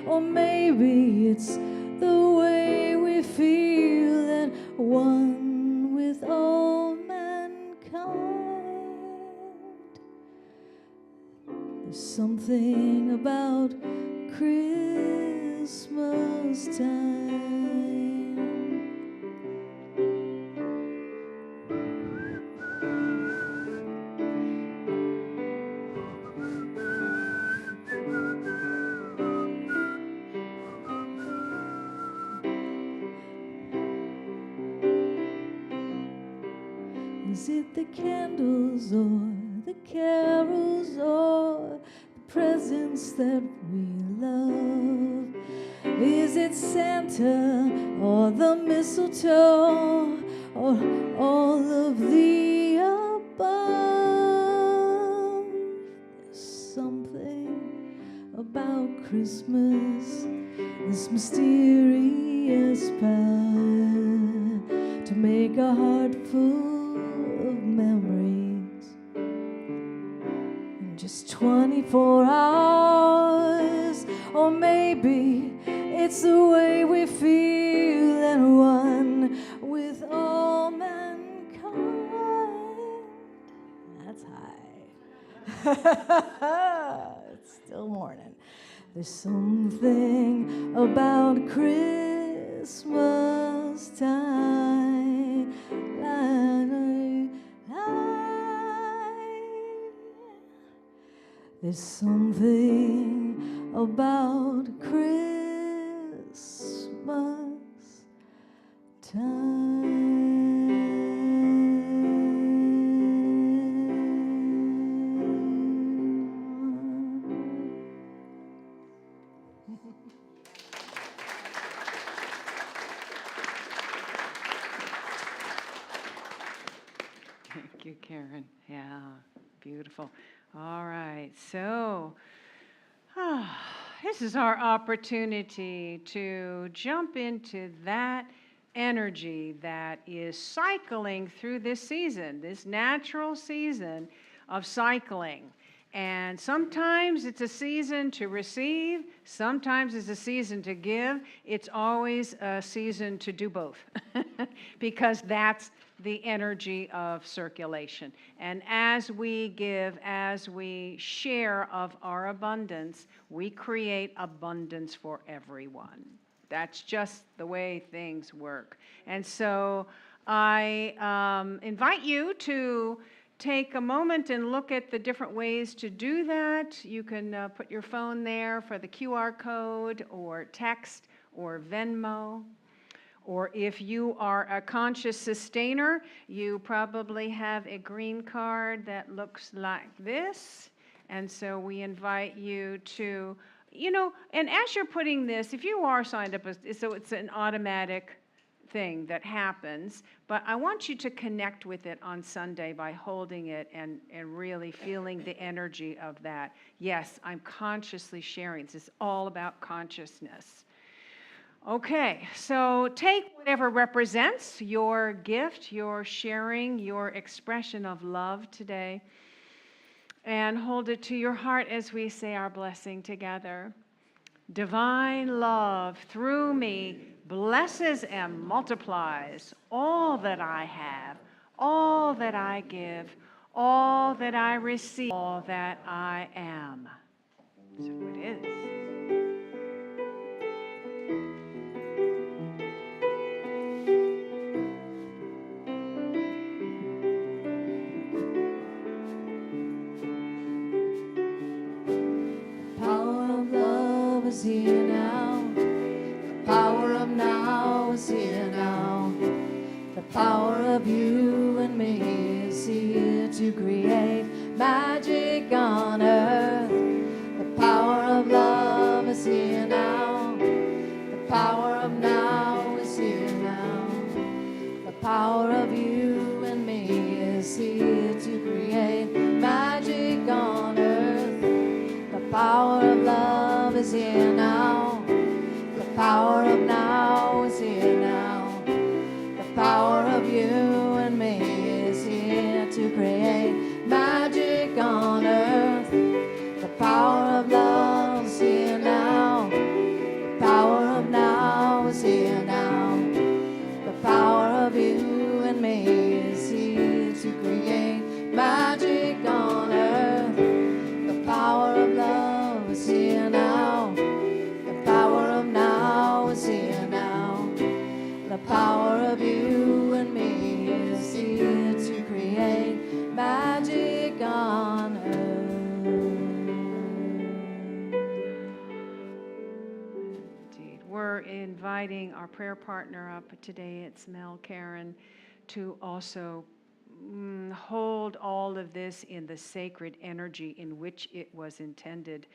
Or maybe it's the way we feel at one with all mankind. There's something about Christmas time. Is it the candles or the carols or the presents that we love? Is it Santa or the mistletoe or all of the above? There's something about Christmas, this mysterious power to make a heart full of memories in just 24 hours. Or maybe it's the way we feel at one with all mankind. That's high. It's still morning. There's something about Christmas time. There's something about Christmas Thank you, Karen. Yeah, beautiful. All right, so this is our opportunity to jump into that energy that is cycling through this season, this natural season of cycling. And sometimes it's a season to receive, sometimes it's a season to give. It's always a season to do both because that's the energy of circulation. And as we give, as we share of our abundance, we create abundance for everyone. That's just the way things work. And so I invite you to take a moment and look at the different ways to do that. You can put your phone there for the QR code or text or Venmo. Or if you are a conscious sustainer, you probably have a green card that looks like this. And so we invite you to, and as you're putting this, if you are signed up, so it's an automatic thing that happens, but I want you to connect with it on Sunday by holding it and really feeling the energy of that. Yes, I'm consciously sharing. This is all about consciousness. Okay, so take whatever represents your gift, your sharing, your expression of love today, and hold it to your heart as we say our blessing together. Divine love through me blesses and multiplies all that I have, all that I give, all that I receive, all that I am. So it is. here now. The power of now is here now. The power of you and me is here to create magic on earth. The power of love is here now. The power of now is here now. The power of you and me is here to create magic on earth. The power of love is here now. The power of now is here now. The power of you and me is here to create magic on earth. The power of love is here now. The power of now is here now. The power of you and me is here to create magic on earth. The power of love is here now. The power of now is here now. The power of you and me is here to create magic on earth. Indeed. We're inviting our prayer partner up today. It's Mel Karen to also hold all of this in the sacred energy in which it was intended.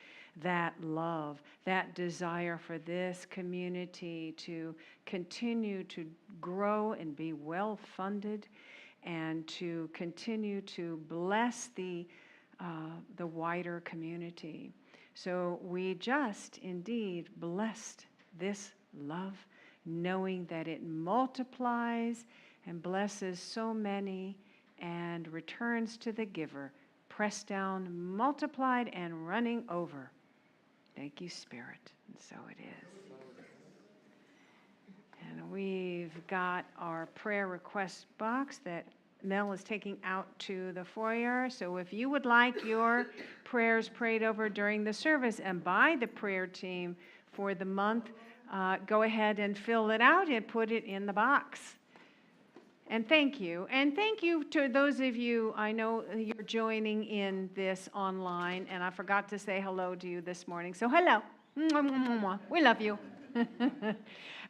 That love, that desire for this community to continue to grow and be well funded, and to continue to bless the wider community. So we just indeed blessed this love, knowing that it multiplies and blesses so many and returns to the giver, pressed down, multiplied, and running over. Thank you, Spirit. And so it is. And we've got our prayer request box that Mel is taking out to the foyer. So if you would like your prayers prayed over during the service and by the prayer team for the month, go ahead and fill it out and put it in the box. And thank you. And thank you to those of you, I know you're joining in this online, and I forgot to say hello to you this morning. So hello. We love you.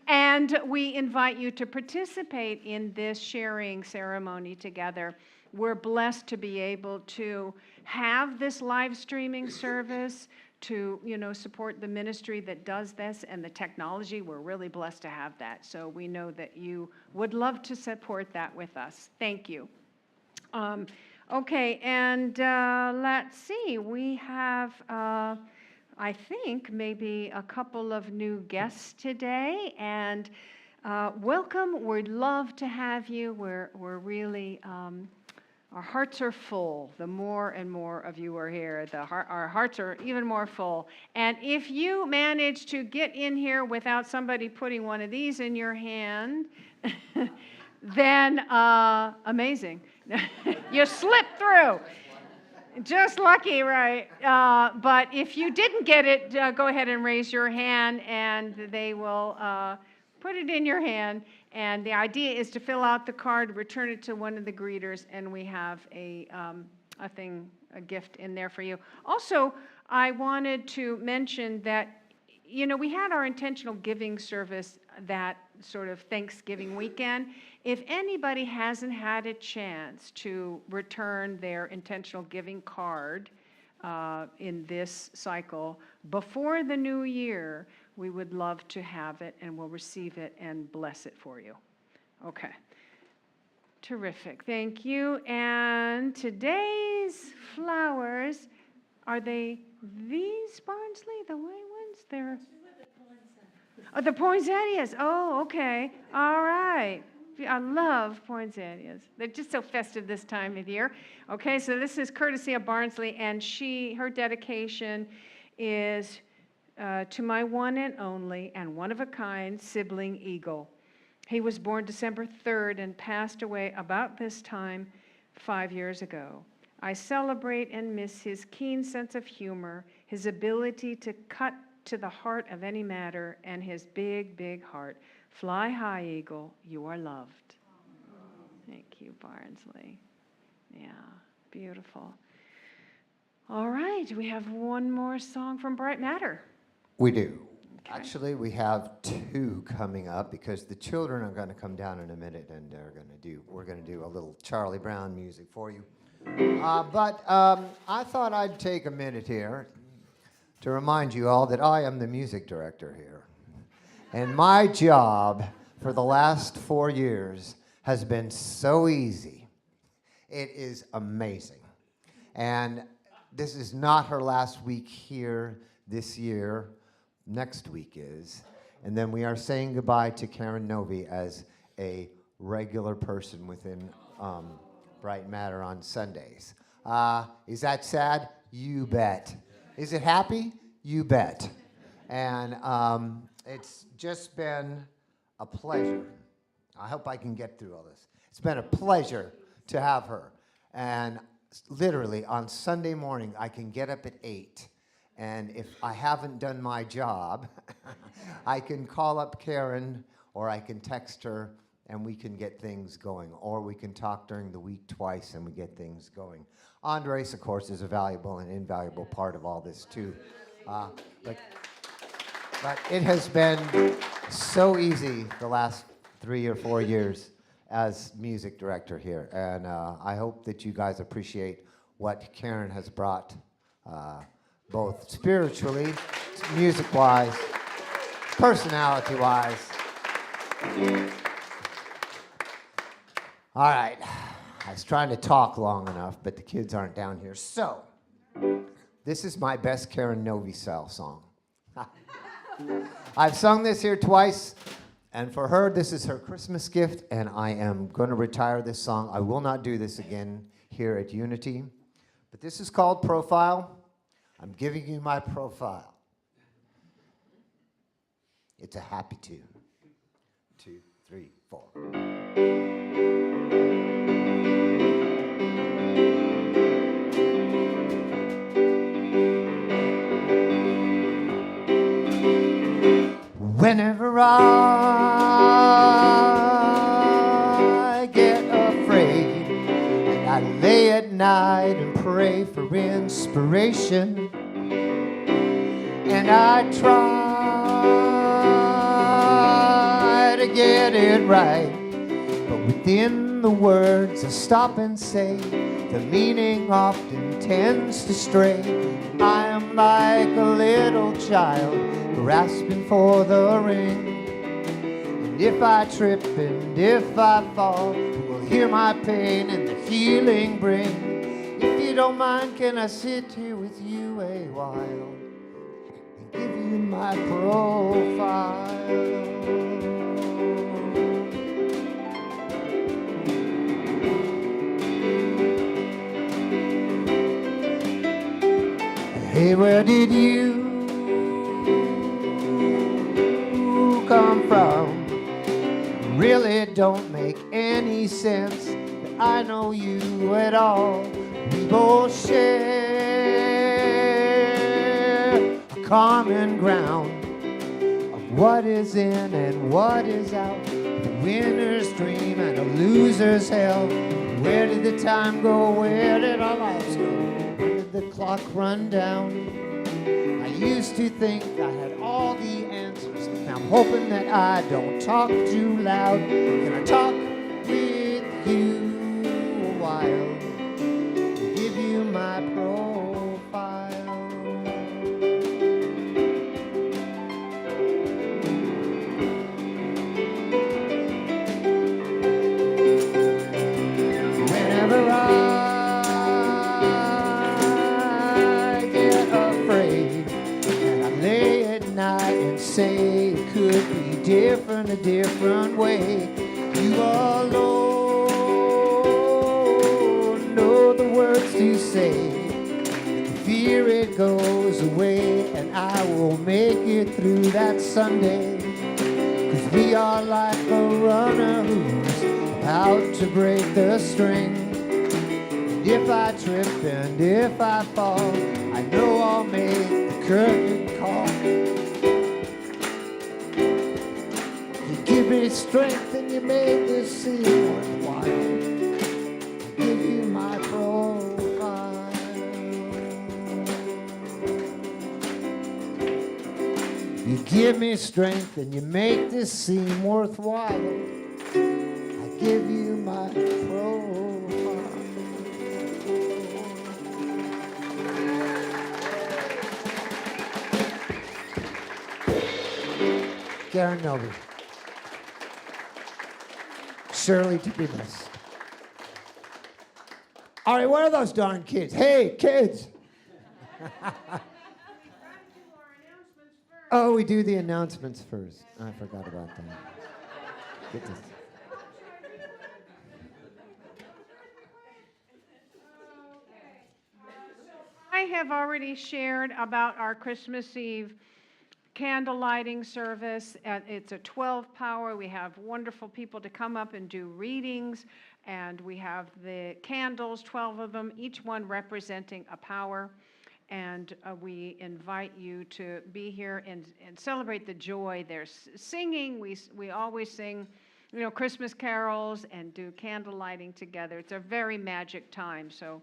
And we invite you to participate in this sharing ceremony together. We're blessed to be able to have this live streaming service, to support the ministry that does this and the technology. We're really blessed to have that. So we know that you would love to support that with us. Thank you. Okay, and let's see. We have, I think, maybe a couple of new guests today. And welcome. We'd love to have you. We're really... our hearts are full. The more and more of you are here, our hearts are even more full. And if you manage to get in here without somebody putting one of these in your hand, then amazing. You slipped through. Just lucky, right? But if you didn't get it, go ahead and raise your hand, and they will put it in your hand. And the idea is to fill out the card, return it to one of the greeters, and we have a gift in there for you. Also, I wanted to mention that, we had our intentional giving service that sort of Thanksgiving weekend. If anybody hasn't had a chance to return their intentional giving card in this cycle before the new year, we would love to have it, and we'll receive it and bless it for you. Okay. Terrific. Thank you. And today's flowers, are they these, Barnsley, the white ones? They're the poinsettias. Oh, okay. All right. I love poinsettias. They're just so festive this time of year. Okay, so this is courtesy of Barnsley, and her dedication is to my one and only and one-of-a-kind sibling Eagle. He was born December 3rd and passed away about this time 5 years ago. I celebrate and miss his keen sense of humor, his ability to cut to the heart of any matter, and his big, big heart. Fly high, Eagle, you are loved. Thank you, Barnsley. Yeah, beautiful. All right, we have one more song from Bright Matter. We do. Okay. Actually, we have 2 coming up because the children are going to come down in a minute and we're going to do a little Charlie Brown music for you. But I thought I'd take a minute here to remind you all that I am the music director here. And my job for the last 4 years has been so easy. It is amazing. And this is not her last week here this year. Next week is. And then we are saying goodbye to Karen Novi as a regular person within Bright Matter on Sundays. Is that sad? You bet. Is it happy? You bet. And it's just been a pleasure. I hope I can get through all this. It's been a pleasure to have her. And literally on Sunday morning, I can get up at 8. And if I haven't done my job, I can call up Karen or I can text her and we can get things going. Or we can talk during the week twice and we get things going. Andres, of course, is a valuable and invaluable part of all this too. But it has been so easy the last 3 or 4 years as music director here. And I hope that you guys appreciate what Karen has brought both spiritually, music-wise, personality-wise. All right, I was trying to talk long enough, but the kids aren't down here. So, this is my best Karen Novi style song. I've sung this here twice, and for her, this is her Christmas gift, and I am going to retire this song. I will not do this again here at Unity, but this is called Profile. I'm giving you my profile. It's a happy tune. 2, 3, 4. Whenever I get afraid and I lay at night and pray for inspiration, and I try to get it right, but within the words I stop and say, the meaning often tends to stray. I am like a little child grasping for the ring, and if I trip and if I fall, you will hear my pain and the healing bring. If you don't mind, can I sit here with you a while and give you my profile? Hey, where did you come from? Really don't make any sense that I know you at all. We both share a common ground of what is in and what is out, the winner's dream and a loser's hell. Where did the time go? Where did our lives go? Where did the clock run down? I used to think I had all the answers. Now I'm hoping that I don't talk too loud. Can I talk with you a while? Give you my profile. Whenever I get afraid and I lay at night and say it could be different, a different way, you alone know the words to say. The fear it goes away and I will make it through that Sunday. 'Cause we are like a runner who's about to break the string. And if I trip and if I fall, I know I'll make the curtain call. You give me strength and you make this seem worthwhile. I give you my profile. You give give me strength and you make this seem worthwhile. I give you my profile. Karen Noble. Surely to be missed. All right, where are those darn kids? Hey, kids. Oh, we do the announcements first. I forgot about that. Get this. I have already shared about our Christmas Eve candle lighting service. It's a 12 power. We have wonderful people to come up and do readings, and we have the candles, 12 of them, each one representing a power. And we invite you to be here and celebrate the joy. There's singing. We always sing, Christmas carols and do candle lighting together. It's a very magic time. So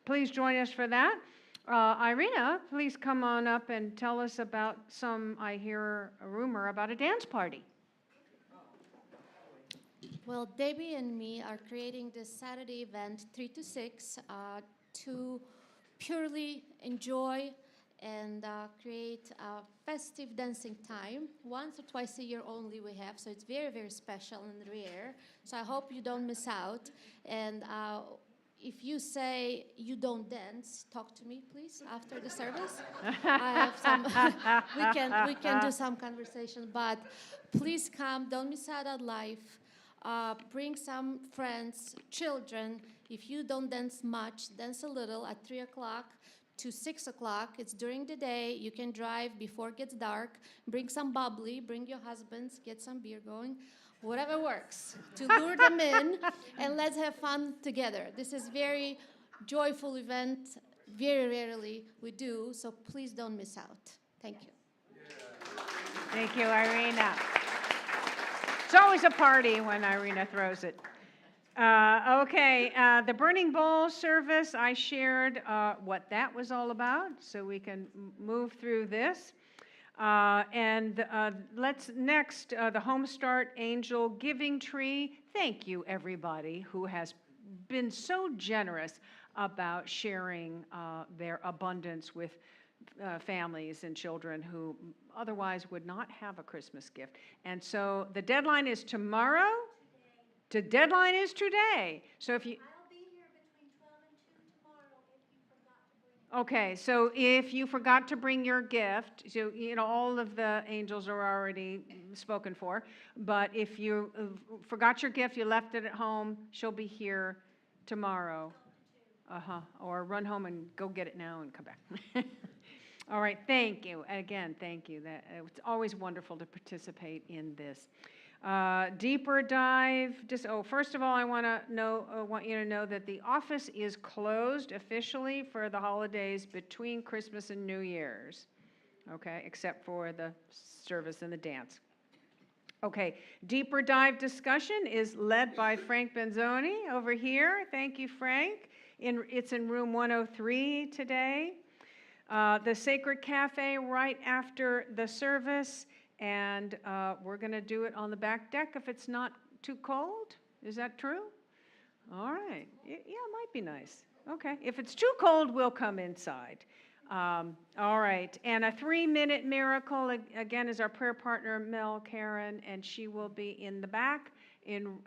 please join us for that. Irina, please come on up and tell us about I hear a rumor about a dance party. Well, Debbie and me are creating this Saturday event, 3 to 6, to purely enjoy and create a festive dancing time. Once or twice a year only we have, so it's very, very special and rare. So I hope you don't miss out. And if you say you don't dance, talk to me, please, after the service. I have some. we can do some conversation, but please come. Don't miss out on life. Bring some friends, children. If you don't dance much, dance a little at 3 o'clock to 6 o'clock. It's during the day. You can drive before it gets dark. Bring some bubbly. Bring your husbands. Get some beer going. Whatever works to lure them in, and let's have fun together. This is very joyful event. Very rarely we do, so please don't miss out. Thank you. Thank you, Irina. It's always a party when Irina throws it. The Burning Bowl service, I shared what that was all about, so we can move through this. Let's next, the Homestart Angel Giving Tree. Thank you, everybody who has been so generous about sharing their abundance with families and children who otherwise would not have a Christmas gift. And so the deadline is tomorrow. The deadline is today. So if you... I'll be here between 12 and 2 tomorrow if you forgot to bring. Okay, so if you forgot to bring your gift, so all of the angels are already spoken for, but if you forgot your gift, you left it at home, she'll be here tomorrow. Or run home and go get it now and come back. All right, thank you. Again, thank you. It's always wonderful to participate in this. Deeper dive. First of all, I want you to know that the office is closed officially for the holidays between Christmas and New Year's. Okay, except for the service and the dance. Okay, deeper dive discussion is led by Frank Benzoni over here. Thank you, Frank. It's in room 103 today. The Sacred Cafe right after the service. And we're going to do it on the back deck if it's not too cold. Is that true? All right. Yeah, it might be nice. Okay. If it's too cold, we'll come inside. All right. And a 3-minute miracle, again, is our prayer partner, Mel Karen, and she will be in the back in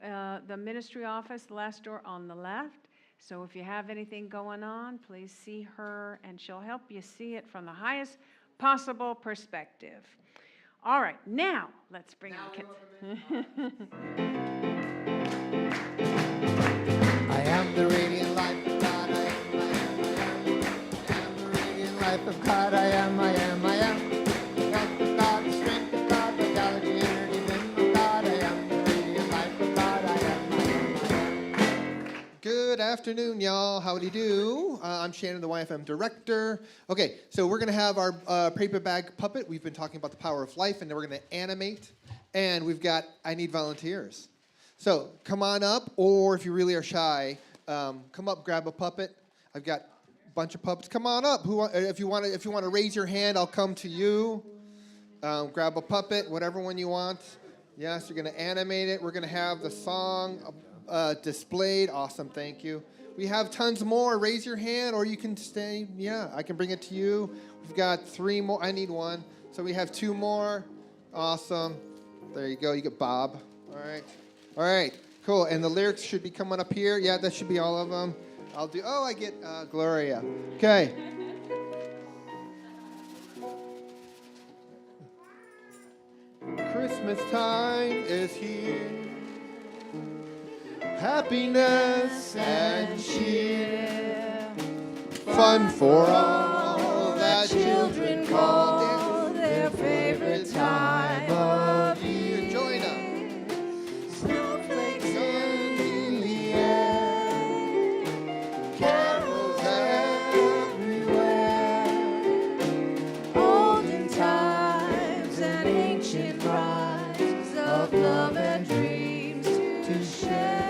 the ministry office, the last door on the left. So if you have anything going on, please see her, and she'll help you see it from the highest possible perspective. All right, now let's bring in kids. I am the radiant life of God. I am the radiant life of God. I am. The health of God, the strength of God, vitality, energy, vim of God. I am the radiant life of God. I am. Good afternoon, y'all. Howdy do. I'm Shannon, the YFM director. Okay, so we're going to have our paper bag puppet. We've been talking about the power of life, and then we're going to animate. And we've got, I need volunteers. So come on up, or if you really are shy, come up, grab a puppet. I've got a bunch of puppets. Come on up. If you want to raise your hand, I'll come to you. Grab a puppet, whatever one you want. Yes, you're going to animate it. We're going to have the song displayed. Awesome, thank you. We have tons more. Raise your hand, or you can stay. Yeah, I can bring it to you. We've got 3 more. I need 1. So we have 2 more. Awesome. There you go. You get Bob. All right. All right. Cool. And the lyrics should be coming up here. Yeah, that should be all of them. I get Gloria. Okay. Christmas time is here. Happiness and cheer. Fun for all that children call their favorite time of year. Join us. Snowflakes in the air. Carols everywhere. Olden times and ancient rhymes of love and dreams to share.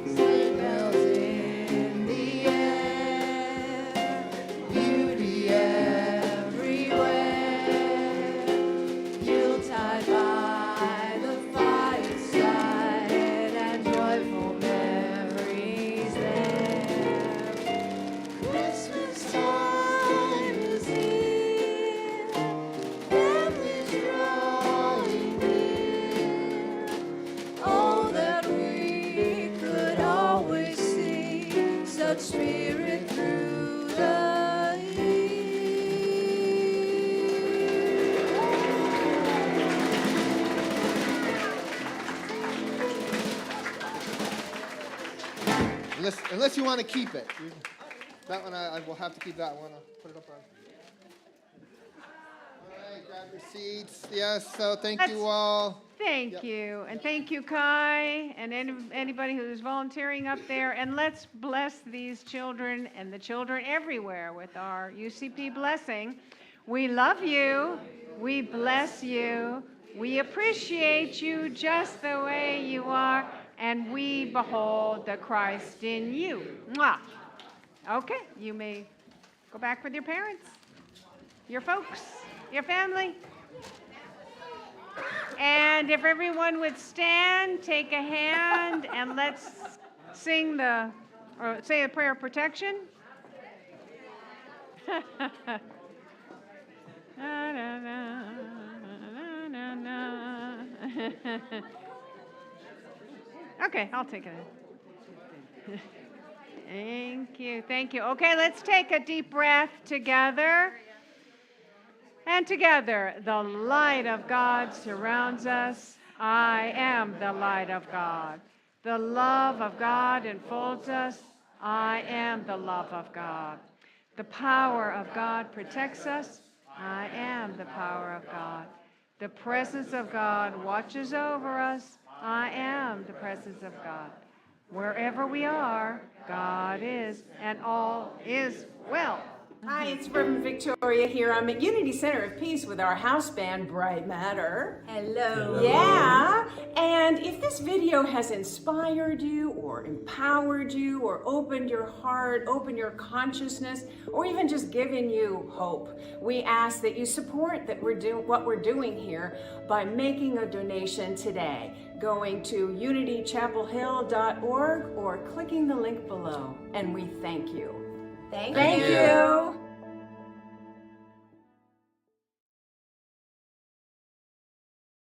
Sleigh bells in the air, beauty everywhere. Yuletide by the fireside and joyful memories there. Christmas time is here, families drawing near. Oh, that we could always see such spirit through the year. Unless you want to keep it. That one, I will have to keep that one. I'll put it up on. All right, grab your seats. Yes, so thank you all. Thank Yep. you. And thank you, Kai, and anybody who's volunteering up there. And let's bless these children and the children everywhere with our UCP blessing. We love you. We bless you. We appreciate you just the way you are. And we behold the Christ in you. Mwah. Okay, you may go back with your parents, your folks, your family. And if everyone would stand, take a hand, and let's sing or say a prayer of protection. Na, na, na, na, na, na. Okay, I'll take it. Thank you, thank you. Okay, let's take a deep breath together. And together, the light of God surrounds us. I am the light of God. The love of God enfolds us. I am the love of God. The power of God protects us. I am the power of God. The presence of God watches over us. I am the presence of God. Wherever we are, God is, and all is well. Hi, it's Reverend Victoria here. I'm at Unity Center of Peace with our house band, Bright Matter. Hello. Yeah, and if this video has inspired you or empowered you or opened your heart, opened your consciousness, or even just given you hope, we ask that you support what we're doing here by making a donation today, going to unitychapelhill.org or clicking the link below. And we thank you. Thank Thank you.